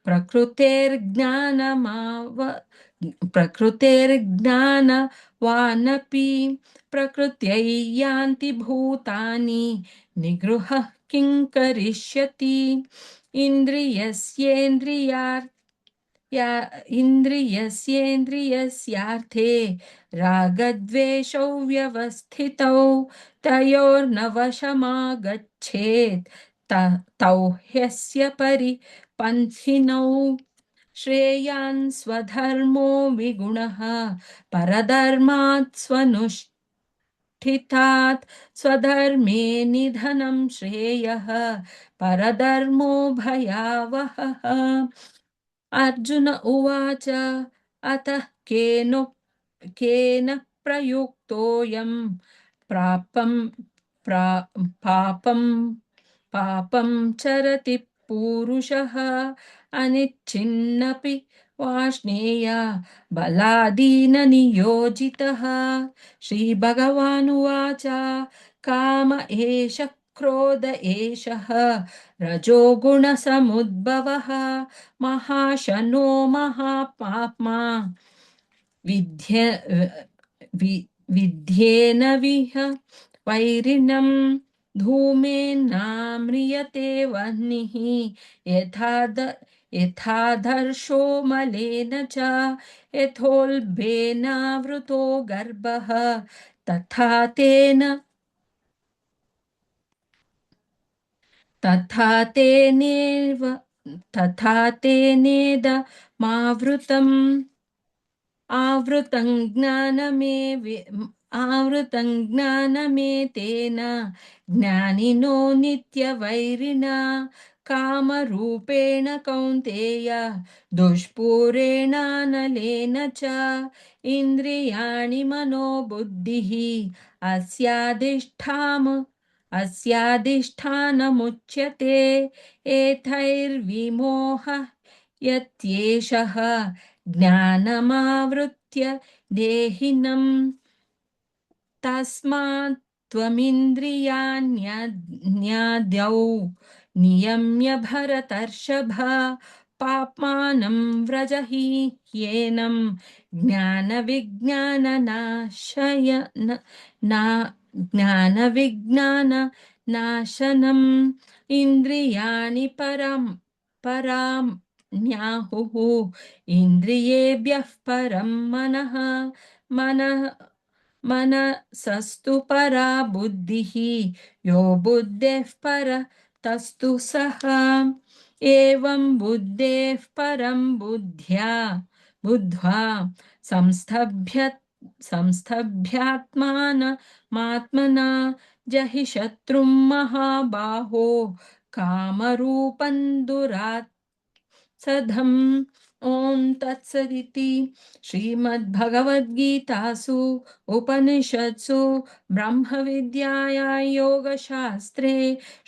प्रकृतेर्ज्ञानवानपि प्रकृत्यै यान्ति भूतानि निगृहः किं करिष्यति इन्द्रियस्येन्द्रियस्यार्थे रागद्वेषौ व्यवस्थितौ तयोर्न वशमागच्छेत् तौ ह्यस्य परिपन्थिनौ श्रेयान् स्वधर्मो विगुणः परधर्मात् स्वनुष्ठितात् स्वधर्मे निधनं श्रेयः परधर्मो भयावहः अर्जुन उवाच अतः केन प्रयुक्तोऽयं प्रापं पापं पापं चरति पूरुषः अनिच्छिन्नपि वाष्णेय बलादीननियोजितः श्रीभगवानुवाच काम एष क्रोध एषः रजोगुणसमुद्भवः महाशनो महापाप्मा विध्येन विह वैरिणं धूमेनाम्रियते वह्निः यथादर्शो मलेन च यथोल्बेनावृतो गर्भः तथा तेन तथा तेनेव तथा तेनेद मावृतम् आवृतं ज्ञानमेतेन ज्ञानिनो नित्यवैरिणा कामरूपेण कौन्तेय दुष्पूरेणानलेन च इन्द्रियाणि मनोबुद्धिः अस्याधिष्ठानमुच्यते एतैर्विमोहः यत्येषः ज्ञानमावृत्य देहिनम् तस्मात् त्वमिन्द्रियाण्याद्यौ नियम्य भरतर्षभ पाप्मानं व्रजहि ह्येनं ज्ञानविज्ञाननाशनम् इन्द्रियाणि पराण्याहुः इन्द्रियेभ्यः परं मनसस्तु परा बुद्धिः यो बुद्धेः पर तस्तु सः एवं बुद्धेः परं बुद्ध्वा संस्तभ्य संस्थभ्यात्मानमात्मना जहि शत्रुं महाबाहो कामरूपं दुरात् सधम् ॐ तत्सदिति श्रीमद्भगवद्गीतासु उपनिषत्सु ब्रह्मविद्यायां योगशास्त्रे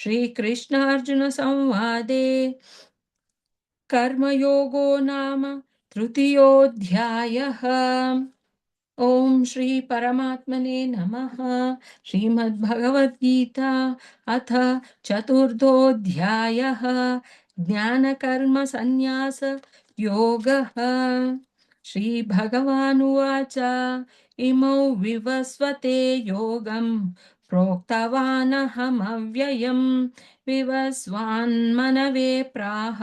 श्रीकृष्णार्जुनसंवादे कर्मयोगो नाम तृतीयोऽध्यायः। ॐ श्री परमात्मने नमः। श्रीमद्भगवद्गीता अथ चतुर्थोऽध्यायः। ज्ञानकर्म संन्यास योगः। श्रीभगवानुवाच इमौ विवस्वते योगं प्रोक्तवानहमव्ययम् विवस्वान्मनवे प्राह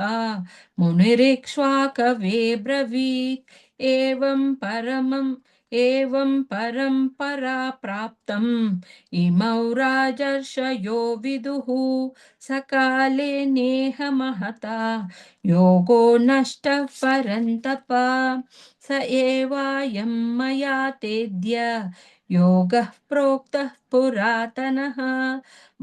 मुनिरिक्ष्वाकवे ब्रवीत् एवं परम्परा प्राप्तम् इमौ राजर्षयो विदुः सकाले नेह महता योगो नष्टः परन्तप स एवायं मया तेद्य योगः प्रोक्तः पुरातनः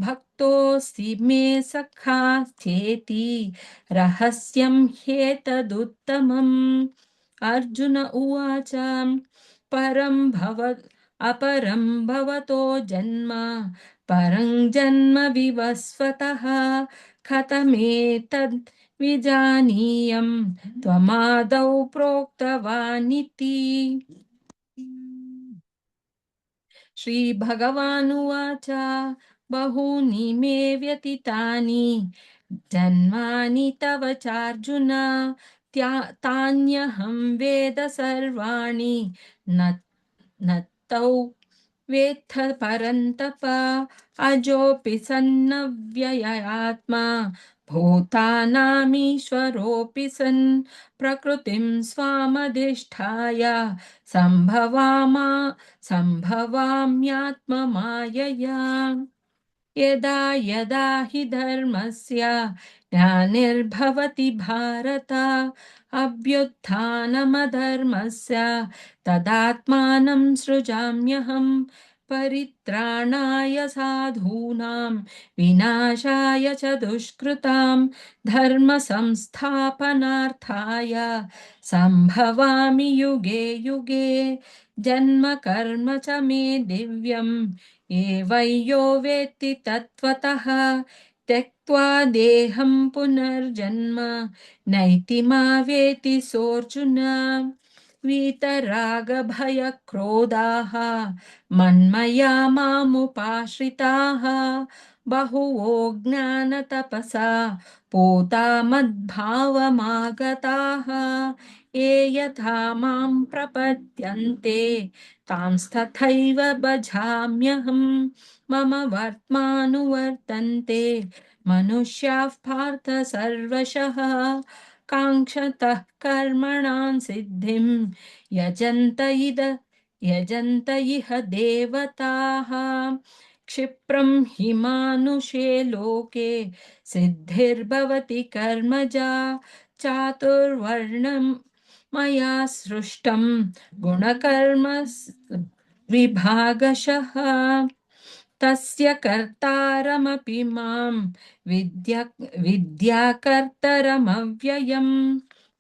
भक्तोऽसि मे सखा चेति रहस्यं ह्येतदुत्तमम् अर्जुन उवाच अपरं भवतो जन्म परं जन्म विवस्वतः कथमेतद् विजानीयं त्वमादौ प्रोक्तवानिति। श्रीभगवानुवाच बहूनि मे व्यतीतानि जन्मानि तव चार्जुन तान्यहं वेद सर्वाणि न न तौ वेत्थ परन्तप अजोऽपि सन्नव्ययात्मा भूतानामीश्वरोऽपि सन् प्रकृतिं स्वामधिष्ठाय सम्भवाम्यात्ममायया यदा यदा हि धर्मस्य ग्लानिर्भवति भारत अभ्युत्थानमधर्मस्य तदात्मानं सृजाम्यहं परित्राणाय साधूनां विनाशाय च दुष्कृतां धर्म संस्थापनार्थाय सम्भवामि युगे युगे जन्म कर्म च मे दिव्यम् एवं वेत्ति तत्त्वतः त्यक्त्वा देहं पुनर्जन्म नैति मावेति सोऽर्जुन वीतरागभयक्रोधाः मन्मया मामुपाश्रिताः बहुवो ज्ञानतपसा पूता मद्भावमागताः ये यथा मां प्रपद्यन्ते तांस्तथैव भजाम्यहम् मम वर्त्मानुवर्तन्ते मनुष्याः पार्थ सर्वशः काङ्क्षतः कर्मणां सिद्धिं यजन्त इह देवताः क्षिप्रं हि मानुषे लोके सिद्धिर्भवति कर्मजा चातुर्वर्णं मया सृष्टं गुणकर्म विभागशः तस्य कर्तारमपि मां विद्याकर्तरमव्ययम्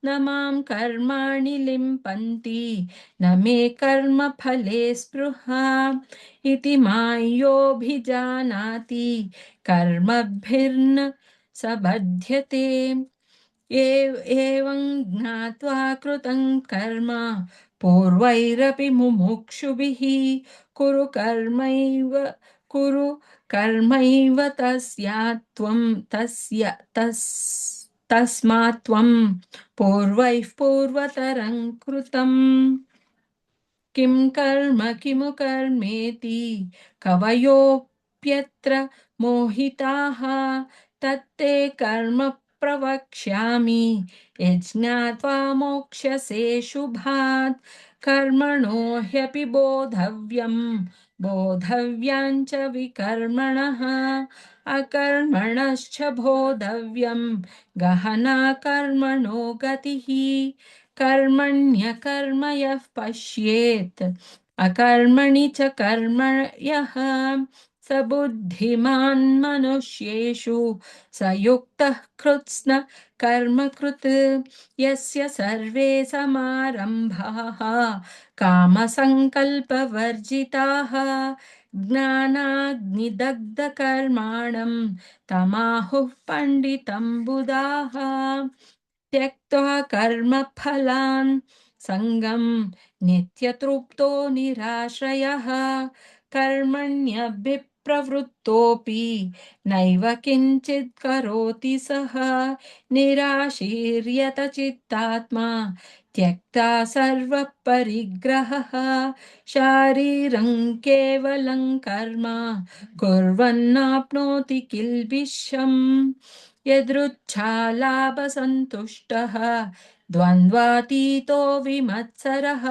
न मां कर्माणि लिम्पन्ति न मे कर्मफले स्पृहा इति मायोऽभिजानाति कर्मभिर्न स बध्यते एवं ज्ञात्वा कृतं कर्म पूर्वैरपि मुमुक्षुभिः कुरु कर्मैव तस्मात् त्वं पूर्वैः पूर्वतरं कृतम् किं कर्म किमु कर्मेति कवयोऽप्यत्र मोहिताः तत्ते कर्म प्रवक्ष्यामि यज्ञात्वा मोक्ष्यसे शुभात् कर्मणो ह्यपि बोधव्याञ्च विकर्मणः अकर्मणश्च बोधव्यं गहना कर्मणो गतिः कर्मण्यकर्म यः पश्येत् अकर्मणि च कर्म यः स बुद्धिमान् मनुष्येषु स युक्तः कृत्स्न कर्मकृत् यस्य सर्वे समारम्भाः कामसङ्कल्पवर्जिताः ज्ञानाग्निदग्धकर्माणं तमाहुः पण्डितं बुधाः त्यक्त्वा कर्मफलान् सङ्गं नित्यतृप्तो निराश्रयः कर्मण्यभिप्रवृत्तोऽपि नैव किञ्चित् करोति सः निराशीर्यत चित्तात्मा त्यक्ता सर्वपरिग्रहः शारीरं केवलं कर्म कुर्वन्नाप्नोति किल्बिषम् यदृच्छालाभसन्तुष्टः द्वन्द्वातीतो विमत्सरः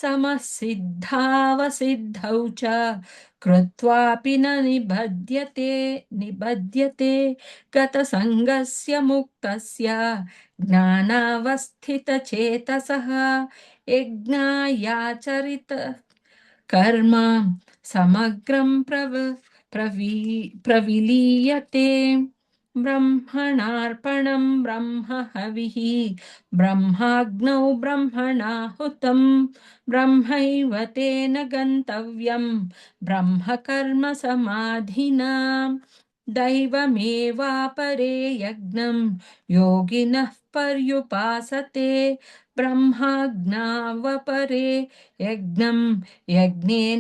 समसिद्धावसिद्धौ च कृत्वापि न निबध्यते गतसङ्गस्य मुक्तस्य ज्ञानावस्थितचेतसः यज्ञायाचरित कर्म समग्रं प्रविलीयते ब्रह्मणार्पणं ब्रह्म हविः ब्रह्माग्नौ ब्रह्मणाहुतं ब्रह्मैव तेन गन्तव्यं ब्रह्मकर्म समाधिना दैवमेवापरे यज्ञं योगिनः पर्युपासते ब्रह्माज्ञावपरे यज्ञं यज्ञेनैवोपजुह्वति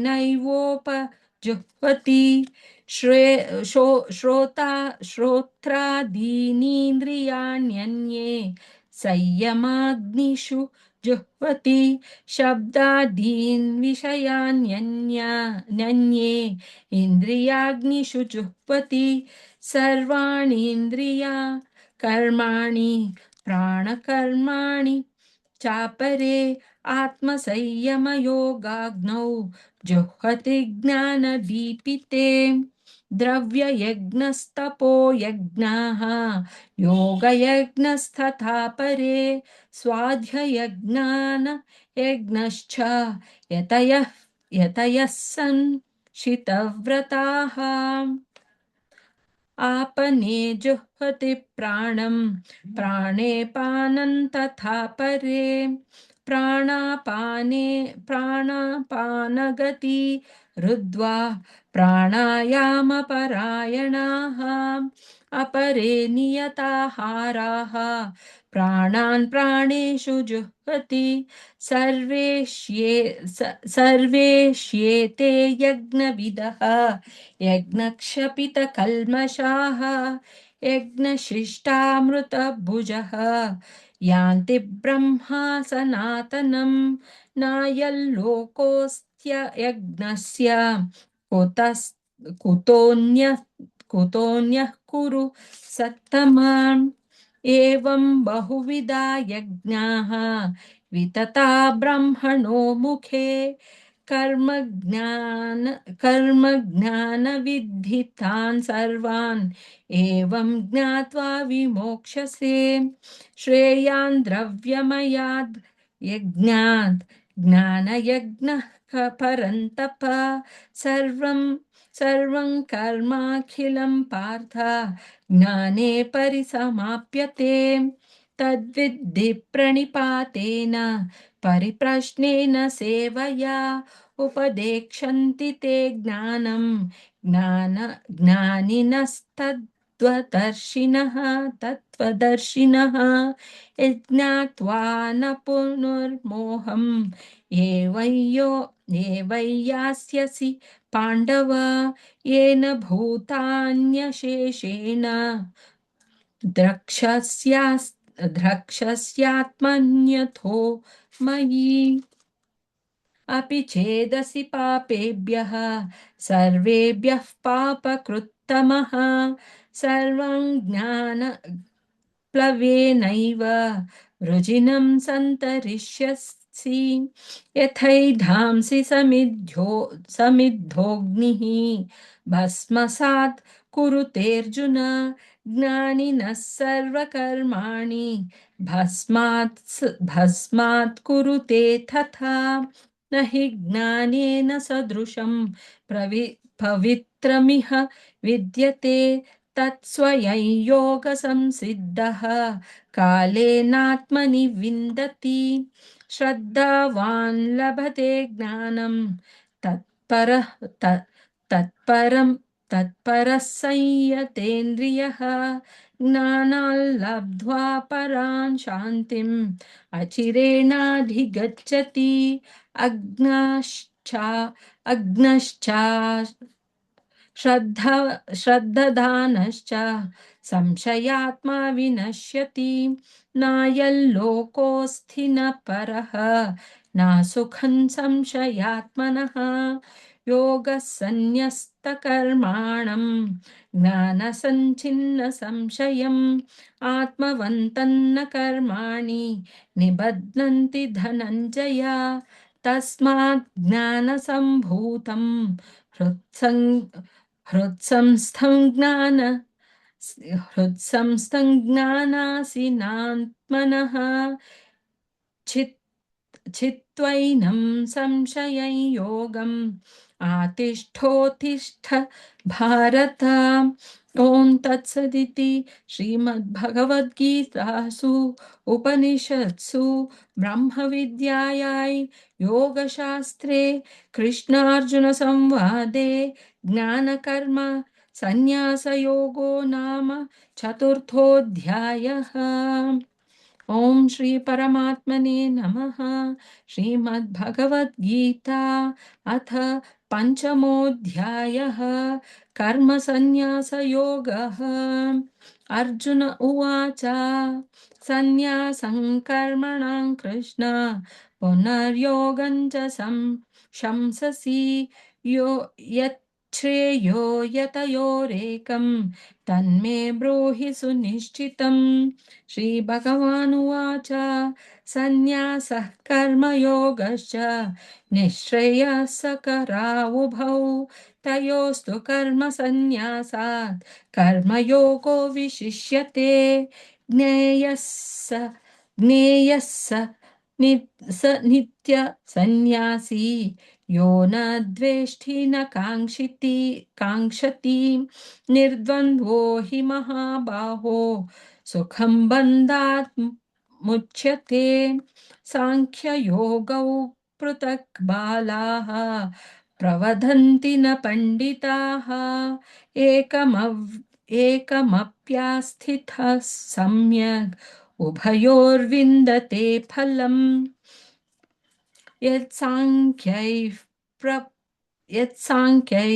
श्रोत्रादीनीन्द्रियाण्यन्ये संयमाग्निषु जुह्वति शब्दादीन् विषयान्यन्ये इन्द्रियाग्निषु जुह्वति सर्वाणीन्द्रिया कर्माणि प्राणकर्माणि चापरे आत्मसंयमयोगाग्नौ जुह्वति ज्ञानदीपिते द्रव्ययज्ञस्तपो यज्ञाः योगयज्ञस्तथा परे स्वाध्यायज्ञान यज्ञश्च यतयः संशितव्रताः आपने जुह्वति प्राणं प्राणे पानं तथा परे प्राणापानगति रुद्ध्वा प्राणायामपरायणाः अपरे नियताहाराः प्राणान् प्राणेषु जुह्वति सर्वेष्येते यज्ञविदः यज्ञक्षपितकल्मषाः यज्ञशिष्टामृतभुजः यान्ति ब्रह्मा सनातनं नायल्लोकोऽस्त्ययज्ञस्य कुतोऽन्यः कुरु सत्तमाम् एवं बहुविधा यज्ञाः वितता ब्रह्मणो मुखे कर्मज्ञानविद्धितान् सर्वान् एवं ज्ञात्वा विमोक्ष्यसे श्रेयान् द्रव्यमयाद् यज्ञात् ज्ञानयज्ञः परन्तप सर्वं सर्वं कर्माखिलं पार्थ ज्ञाने परिसमाप्यते तद्विद्धि प्रणिपातेन परिप्रश्नेन सेवया उपदेक्षन्ति ते ज्ञानिनस्तत्त्वदर्शिनः यज्ञात्वा न पुनर्मोहम् एवैयास्यसि पाण्डव येन भूतान्यशेषेण द्रक्ष्यस्यात्मन्यथो मयि अपि चेदसि पापेभ्यः सर्वेभ्यः पापकृत्तमः सर्वं ज्ञानप्लवेनैव वृजिनं सन्तरिष्यसि यथैधांसि समिद्धोऽग्निः भस्मसात् कुरुतेऽर्जुन ज्ञानिनः सर्वकर्माणि भस्मात् कुरुते तथा न हि ज्ञानेन सदृशं पवित्रमिह विद्यते तत्स्वयं योगसंसिद्धः कालेनात्मनि विन्दति श्रद्धावान् लभते ज्ञानं तत्परः तत्परं तत्परः संयतेन्द्रियः ज्ञानाल्लब्ध्वा परां शान्तिम् अचिरेणाधिगच्छति अग्नश्चा अग्नश्चा श्रद्धदानश्च संशयात्मा विनश्यति नायल्लोकोऽस्ति न परः न सुखं संशयात्मनः योगः सन्न्यस्तकर्माणं ज्ञानसञ्छिन्न संशयम् आत्मवन्तन्न कर्माणि निबध्नन्ति धनञ्जय तस्मात् ज्ञानसम्भूतं हृत्संस्थं ज्ञानासिनात्मनः चित्त्वैनं संशयं योगम् आतिष्ठोत्तिष्ठ भारत ॐ तत्सदिति श्रीमद्भगवद्गीतासु उपनिषत्सु ब्रह्मविद्यायां योगशास्त्रे कृष्णार्जुनसंवादे ज्ञानकर्म संन्यासयोगो नाम चतुर्थोऽध्यायः। ओम श्री परमात्मने नमः। श्रीमद्भगवद्गीता अथ पंचमोऽध्यायः कर्म संन्यास योगः। अर्जुन उवाच संन्यासं कर्मणां कृष्ण पुनर्योगं च शंससि यो यच्छ्रेयो यतयोरेकं तन्मे ब्रूहि सुनिश्चितम् श्रीभगवानुवाच सन्न्यासः कर्मयोगश्च निःश्रेयसकरावुभौ तयोस्तु कर्मसन्न्यासात् कर्मयोगो विशिष्यते ज्ञेयः स नित्यसन्न्यासी यो न द्वेष्टि न काङ्क्षति निर्द्वन्द्वो हि महाबाहो सुखं बन्धात् मुच्यते सांख्ययोगौ पृथक् बालाः प्रवदन्ति न पण्डिताः एकमप्यास्थितः सम्यक् उभयोर्विन्दते फलम् यत्साङ्ख्यैः यत्साङ्ख्यै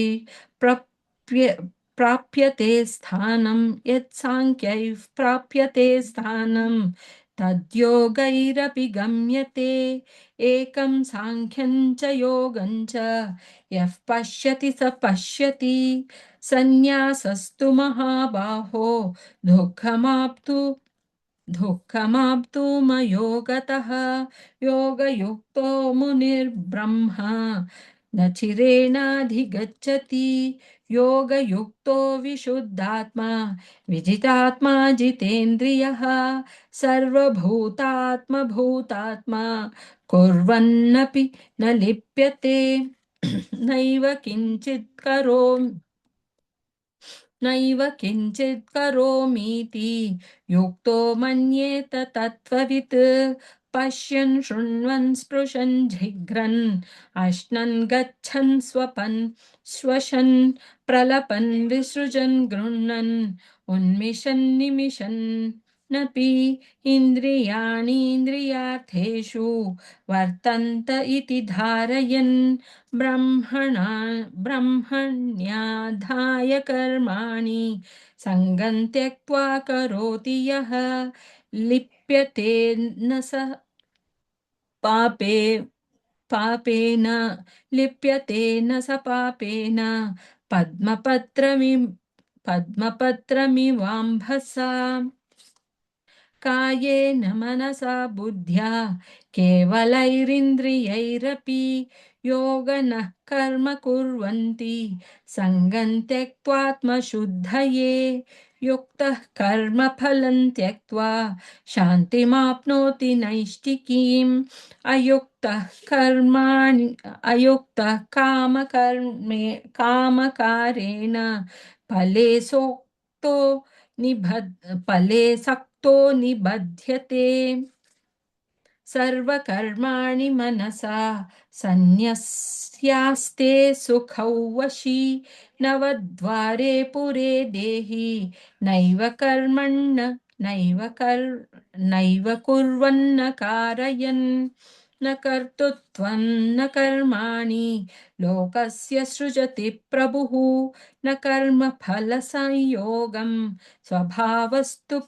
प्राप्यते स्थानं तद्योगैरपि गम्यते एकं साङ्ख्यं च योगं च यः पश्यति स पश्यति सन्न्यासस्तु महाबाहो दुःखमाप्तु मयोगतः योगयुक्तो मुनिर्ब्रह्मा न चिरेणाधिगच्छति योगयुक्तो विशुद्धात्मा विजितात्मा जितेन्द्रियः सर्वभूतात्मभूतात्मा कुर्वन्नपि न लिप्यते नैव किञ्चित् करोमीति युक्तो मन्येत तत्त्ववित् पश्यन् शृण्वन् स्पृशन् जिघ्रन् अश्नन् गच्छन् स्वपन् श्वसन् प्रलपन् विसृजन् गृह्णन् उन्मिषन् निमिषन् नपि इन्द्रियाणीन्द्रियार्थेषु वर्तन्त इति धारयन् ब्रह्मण्याधाय कर्माणि सङ्गं त्यक्त्वा करोति यः लिप्यते न स पापेन पद्मपत्रमिवाम्भसा कायेन मनसा बुद्ध्या केवलैरिन्द्रियैरपि योगनः कर्म कुर्वन्ति सङ्गं त्यक्त्वात्मशुद्धये युक्तः कर्मफलं त्यक्त्वा शान्तिमाप्नोति नैष्टिकीम् अयुक्तः कामकारेण फले सोक्तो फले सक्तो निबध्यते सर्वकर्माणि मनसा सन्न्यस्यास्ते सुखौ वशी नवद्वारे पुरे देहि नैव कर्मण्य नैव कुर्वन्न कारयन् न कर्तृत्वं न कर्माणि लोकस्य सृजति प्रभुः न कर्मफलसंयोगं स्वभावस्तु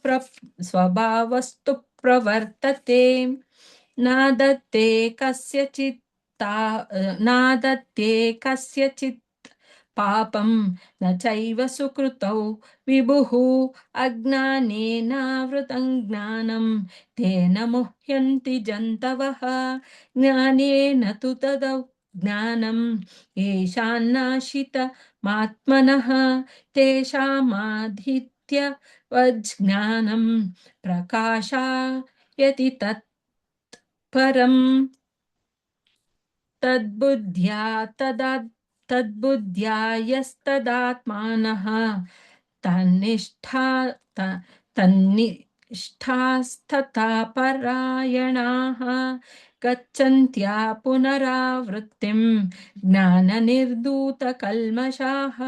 प्रवर्तते नादत्ते कस्यचित् पापं न चैव सुकृतौ विभुः अज्ञानेनावृतं ज्ञानं तेन मुह्यन्ति जन्तवः ज्ञानेन तु तदौ ज्ञानं येषान्नाशितमात्मनः तेषामाधित्यवज्ज्ञानं प्रकाशायति परम् तद्बुद्ध्या यस्तदात्मानः तन्निष्ठा तन्निष्ठास्तथा परायणाः गच्छन्त्या पुनरावृत्तिं ज्ञाननिर्धूतकल्मषाः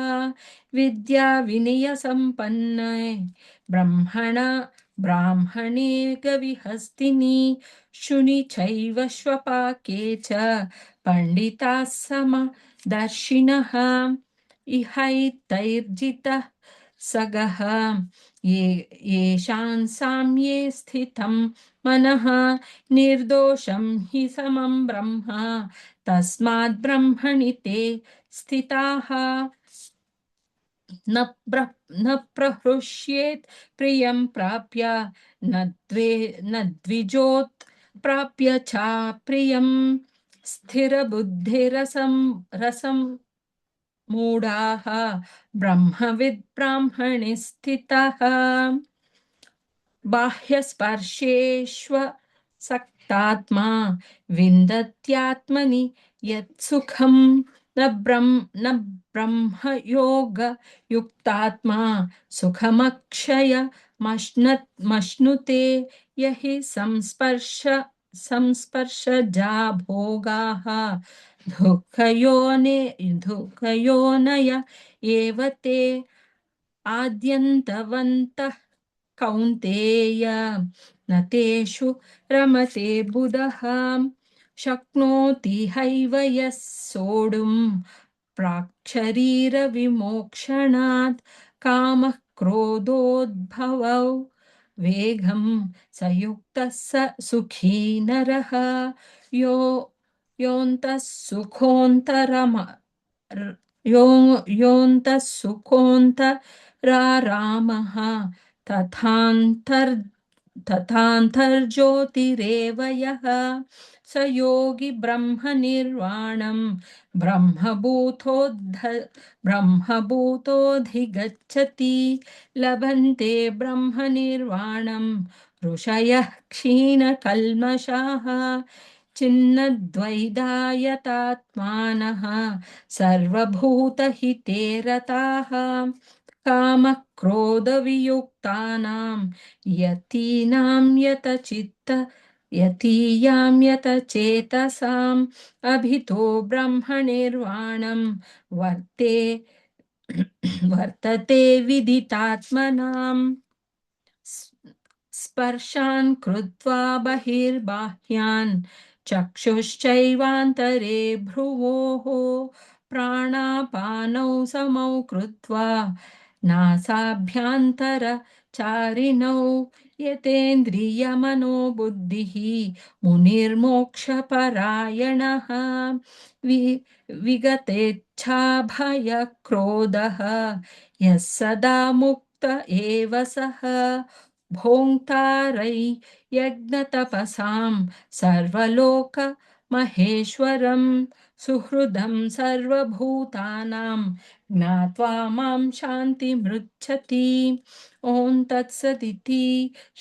विद्याविनयसम्पन्ने ब्राह्मणे गविहस्तिनि शुनि चैव श्वपाके च पण्डिताः समदर्शिनः इहैतैर्जितः सगः येषां साम्ये स्थितं मनः निर्दोषं हि समं ब्रह्म तस्माद् ब्रह्मणि ते स्थिताः न प्रहृष्येत् प्रियं प्राप्य न द्विजोत् प्राप्य च प्रियं रसं मूढाः ब्रह्मविद् ब्राह्मणे स्थितः बाह्यस्पर्शेष्वसक्तात्मा विन्दत्यात्मनि यत्सुखं न ब्रह्मयोगयुक्तात्मा सुखमक्षयमश्नुते यहि संस्पर्शजा भोगाः दुःखयोनय एव ते आद्यन्तवन्तः कौन्तेय न तेषु रमते बुधः शक्नोति हैव यः सोढुं प्राक्शरीरविमोक्षणात् कामः क्रोधोद्भवौ वेगं स युक्तः स सुखी नरः योऽन्तः सुखोऽन्तरारामः तथान्तर्ज्योतिरेव यः स योगी ब्रह्मनिर्वाणं ब्रह्मभूतोऽधिगच्छति लभन्ते ब्रह्मनिर्वाणं ऋषयः क्षीणकल्मषाः छिन्नद्वैधायतात्मानः सर्वभूतहिते रताः कामक्रोधवियुक्तानां यतीयां यतचेतसाम् अभितो ब्रह्मनिर्वाणं वर्तते विदितात्मनाम् स्पर्शान् कृत्वा बहिर्बाह्यान् चक्षुश्चैवान्तरे भ्रुवोः प्राणापानौ समौ कृत्वा नासाभ्यन्तरचारिणौ यतेन्द्रियमनोबुद्धिः मुनिर्मोक्षपरायणः विगतेच्छाभयक्रोधः यः सदा मुक्त एव सः भोक्तारै यज्ञतपसां सर्वलोकमहेश्वरः महेश्वरं सुहृदं सर्वभूतानां ज्ञात्वा मां शान्तिमृच्छति। ॐ तत्सदिति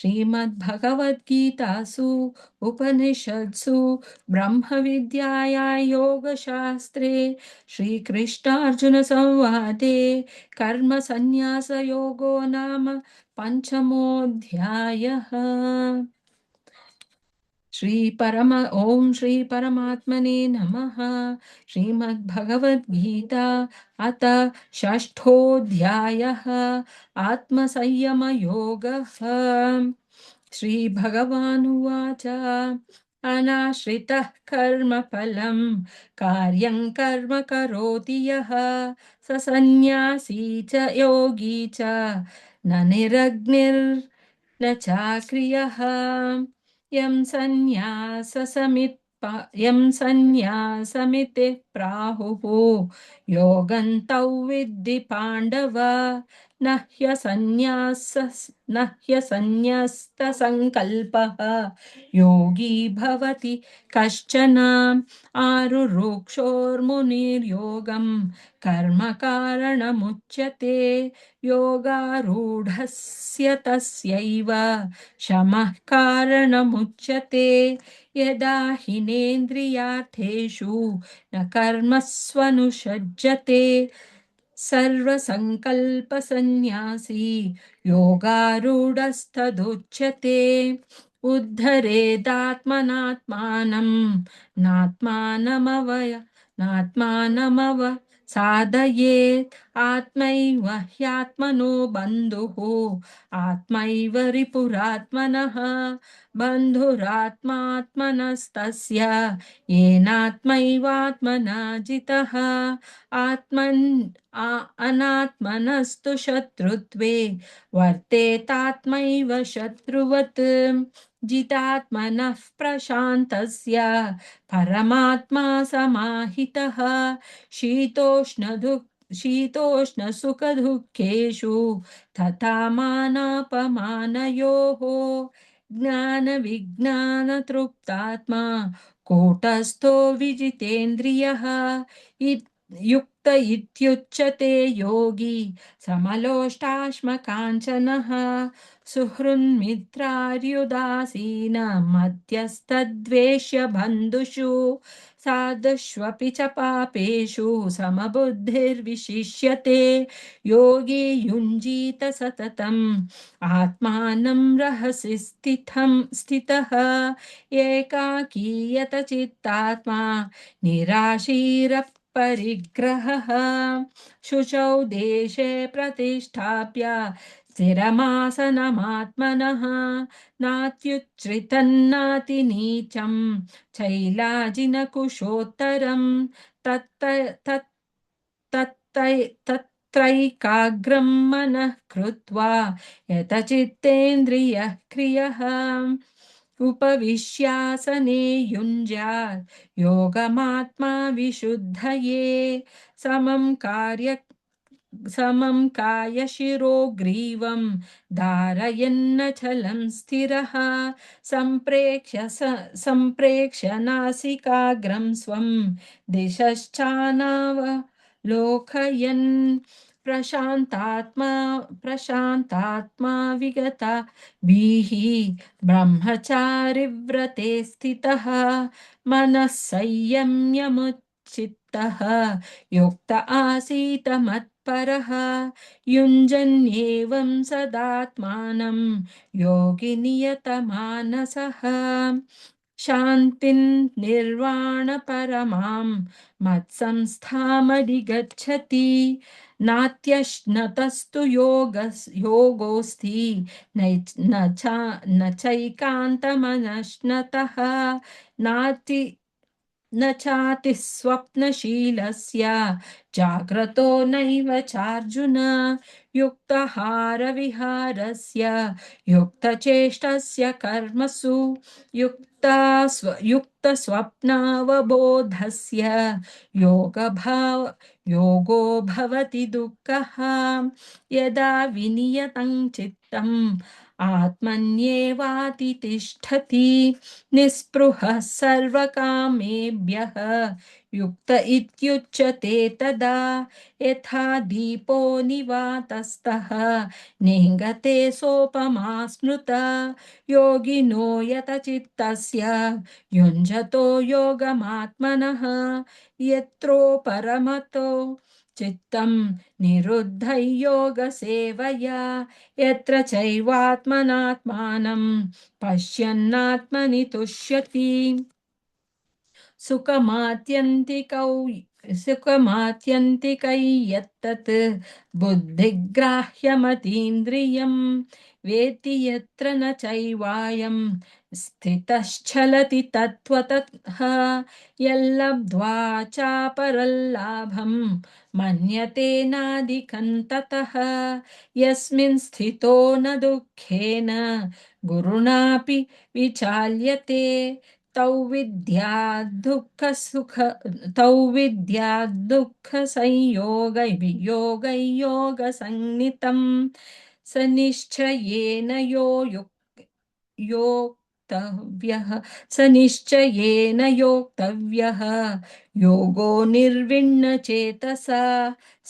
श्रीमद्भगवद्गीतासु उपनिषत्सु ब्रह्मविद्यायां योगशास्त्रे श्रीकृष्णार्जुनसंवादे कर्मसन्न्यासयोगो नाम पञ्चमोऽध्यायः। ॐ श्री परमात्मने नमः। श्रीमद्भगवद्गीता अथ षष्ठोऽध्यायः। आत्मसंयमयोगः। श्रीभगवानुवाच अनाश्रितः कर्मफलं कार्यं कर्म करोति यः स सन्न्यासी च योगी च न निरग्निर्न चाक्रियः। यं सन्न्यासमिति प्राहुः योगन्तौ विद्धि पाण्डव न ह्यसन्न्यस्तसङ्कल्पः योगी भवति कश्चन। आरुरुक्षोर्मुनिर्योगं कर्म कारणमुच्यते योगारूढस्य तस्यैव शमः कारणमुच्यते। यदा हिनेन्द्रियार्थेषु न कर्मस्वनुषज्यते सर्वसङ्कल्पसन्न्यासी योगारूढस्तदुच्यते। उद्धरेदात्मनात्मानं नात्मानमवसादयेत् आत्मैव ह्यात्मनो बन्धुः आत्मैव रिपुरात्मनः बन्धुरात्मात्मनस्तस्य येनात्मैवात्मना जितः। अनात्मनस्तु शत्रुत्वे वर्तेतात्मैव शत्रुवत् जितात्मनः प्रशान्तस्य परमात्मा समाहितः। शीतोष्णसुखदुःखेषु तथा मानापमानयोः ज्ञानविज्ञानतृप्तात्मा कूटस्थो विजितेन्द्रियः युक्त इत्युच्यते योगी समलोष्टाश्मकाञ्चनः सुहृन्मित्रार्युदासीन मध्यस्तद्वेष्य बन्धुषु साधुष्वपि च पापेषु समबुद्धिर्विशिष्यते। योगी युञ्जीत सततम् आत्मानं रहसि स्थितः एकाकीयत चित्तात्मा निराशीरपरिग्रहः शुचौ देशे प्रतिष्ठाप्य स्थिरमासनमात्मनः नात्युच्छ्रितन्नातिनीचं चैलाजिनकुशोत्तरम् तत्रैकाग्रं मनः कृत्वा यतचित्तेन्द्रियः क्रियः उपविश्यासने युञ्ज्यात् योगमात्मा विशुद्धये समं कायशिरो ग्रीवं धारयन्नचलं स्थिरः सम्प्रेक्ष्य नासिकाग्रं स्वं दिशश्चानवलोकयन् प्रशान्तात्मा विगता ब्रह्मचारिव्रते स्थितः मनः संयम्यमुच्चित्तः युक्त आसीत मत्परः युञ्जन्येवं सदात्मानं योगी नियतमानसः शान्तिं निर्वाणपरमां मत्संस्थामधिगच्छति नात्यश्नतस्तु योगोऽस्ति न चैकान्तमनश्नतः नाति न चाति स्वप्नशीलस्य जाग्रतो नैव चार्जुन युक्ताहारविहारस्य युक्तचेष्टस्य कर्मसु युक्तस्वप्नावबोधस्य योगो भवति दुःखः यदा विनियतं चित्तम् आत्मन्येवातितिष्ठति निःस्पृहः सर्वकामेभ्यः युक्त इत्युच्यते तदा यथा दीपो निवातस्तः नेङ्गते सोपमा स्मृता योगिनो यतचित्तस्य युञ्जतो योगमात्मनः यत्रो परमतो चित्तं निरुद्धं योगसेवया यत्र चैवात्मनात्मानं पश्यन्नात्मनि तुष्यति सुखमात्यन्तिकै यत्तत् बुद्धिग्राह्यमतीन्द्रियं वेत्ति यत्र न चैवायं स्थितश्चलति तत्त्वतः यल्लब्ध्वा चापरल्लाभं मन्यते नाधिकं ततः यस्मिन् स्थितो न दुःखेन गुरुणापि विचाल्यते तौ विद्या दुःखसंयोगवियोगयोगसंज्ञितं स निश्चयेन योक्तव्यः स निश्चयेन योक्तव्यः योगो निर्विण्णचेतसा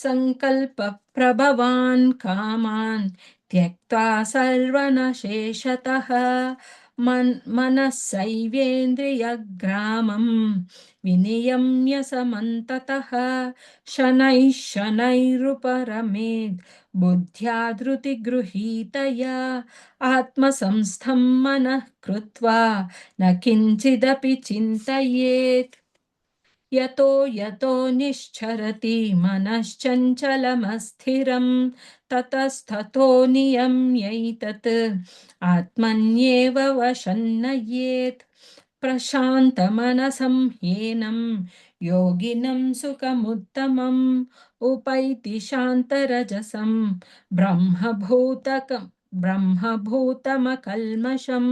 सङ्कल्पप्रभवान् कामान् त्यक्त्वा सर्वनशेषतः मनस्सैवेन्द्रियग्रामं विनियम्य समन्ततः शनैः शनैरुपरमेत् बुद्ध्या धृतिगृहीतया आत्मसंस्थं मनः कृत्वा न किञ्चिदपि चिन्तयेत् यतो यतो निश्चरति मनश्चञ्चलमस्थिरं ततस्ततो नियम्यैतत् आत्मन्येव वशन्नयेत् प्रशान्तमनसं ह्येनं योगिनं सुखमुत्तमम् उपैति शान्तरजसं ब्रह्मभूतमकल्मषं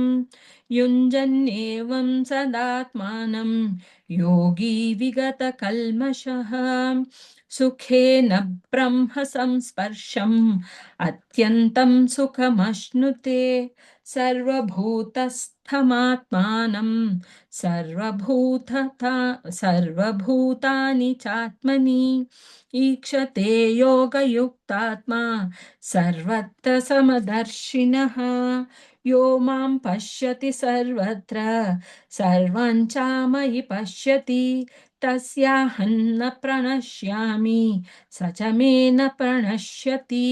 युञ्जन्नेवं सदात्मानं योगी विगतकल्मषः सुखेन ब्रह्म संस्पर्शम् अत्यन्तं सुखमश्नुते सर्वभूतस्थमात्मानं सर्वभूतानि चात्मनि ईक्षते योगयुक्तात्मा सर्वत्र समदर्शिनः यो मां पश्यति सर्वत्र सर्वं चामयि पश्यति तस्याहं न प्रणश्यामि स च मे न प्रणश्यति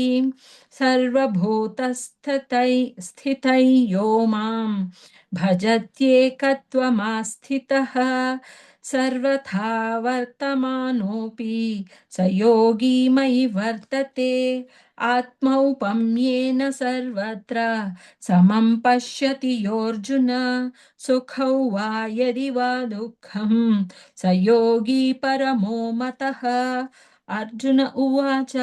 स्थितै यो मां भजत्येकत्वमास्थितः सर्वथा वर्तमानोऽपि स योगी मयि वर्तते आत्मौपम्येन सर्वत्र समं पश्यति योऽर्जुन सुखौ वा यदि वा दुःखं स योगी परमो मतः अर्जुन उवाच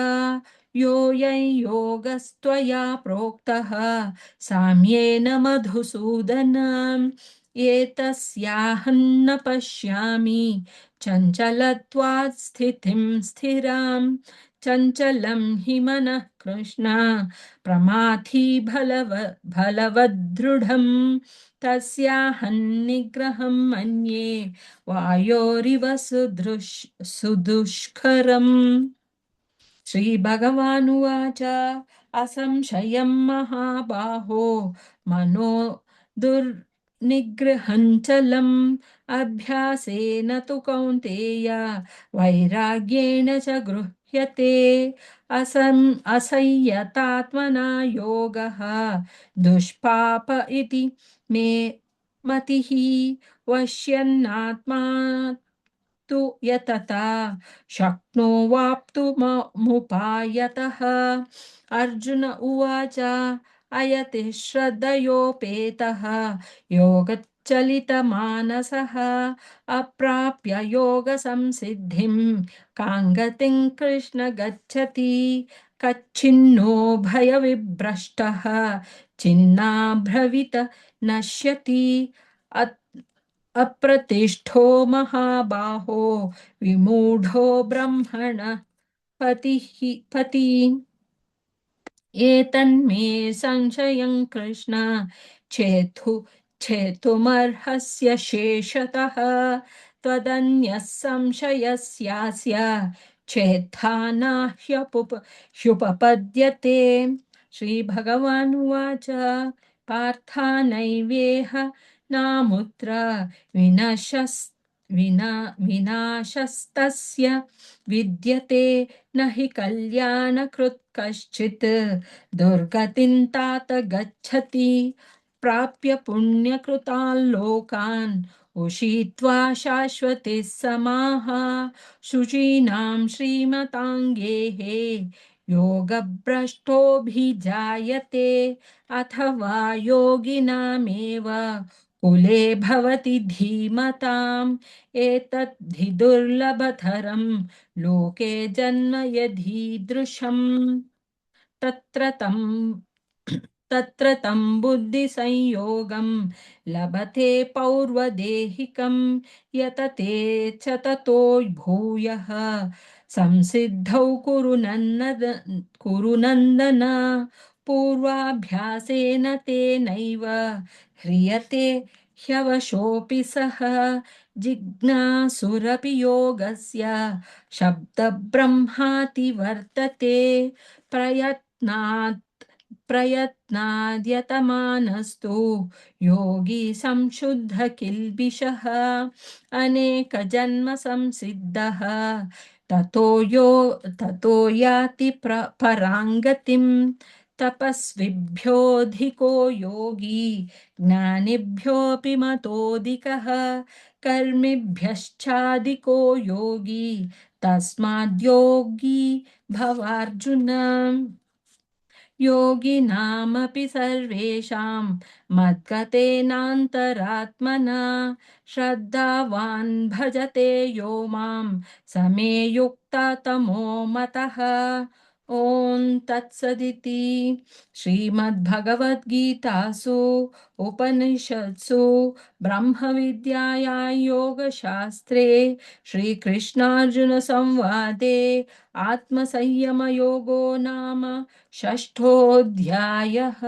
योऽयं योगस्त्वया प्रोक्तः साम्येन मधुसूदन एतस्याहं न पश्यामि चञ्चलत्वात् स्थितिं स्थिरां चञ्चलं हि मनः कृष्ण प्रमाथि बलवदृढं तस्याहं निग्रहं मन्ये वायोरिव सुदुष्करम् श्रीभगवानुवाच असंशयं महाबाहो मनो दुर्निग्रहञ्चलम् अभ्यासेन तु कौन्तेय वैराग्येण च गृह्यते असंयतात्मना योगः दुष्पाप इति मे मतिः वश्यन्नात्मा तु यतता शक्नो वाप्तुमुपायतः अर्जुन उवाच अयति श्रद्धयोपेतः चलितमानसः अप्राप्य योगसंसिद्धिं काङ्गतिं कृष्ण गच्छति कच्छिन्नो भयविभ्रष्टः छिन्नाभ्रवित नश्यति अप्रतिष्ठो महाबाहो विमूढो ब्रह्मण पति एतन्मे संशयं कृष्ण छेतुमर्हस्य शेषतः त्वदन्यः संशयस्यास्य चेत्था ह्युपपद्यते श्रीभगवानुवाच पार्थानैवेह नामुत्र विनाशस्तस्य विद्यते न हि कल्याणकृत् कश्चित् दुर्गतिं तात गच्छति प्राप्य पुण्यकृतान् लोकान् उषित्वा शाश्वतिः समाः शुचीनां श्रीमताङ्गेः योगभ्रष्टोऽभिजायते अथवा योगिनामेव कुले भवति धीमताम् एतद्धि दुर्लभतरं लोके जन्म यदीदृशम् तत्र तं तत्र तं बुद्धिसंयोगं लभते पौर्वदेहिकं यतते च ततो भूयः संसिद्धौ कुरु नन्दन पूर्वाभ्यासेन तेनैव ह्रियते ह्यवशोऽपि सः जिज्ञासुरपि योगस्य शब्दब्रह्माति वर्तते प्रयत्नात् प्रयत्नाद्यतमानस्तु योगी संशुद्ध किल्बिषः अनेकजन्म संसिद्धः ततो याति पराङ्गतिम् तपस्विभ्योऽधिको योगी ज्ञानिभ्योऽपि मतोऽधिकः कर्मिभ्यश्चाधिको योगी तस्माद्योगी भवार्जुन योगिनामपि सर्वेषां मद्गतेनान्तरात्मना श्रद्धावान् भजते यो मां समे युक्ततमो मतः ॐ तत्सदिति श्रीमद्भगवद्गीतासु उपनिषत्सु ब्रह्मविद्यायां योगशास्त्रे श्रीकृष्णार्जुनसंवादे आत्मसंयमयोगो नाम षष्ठोऽध्यायः।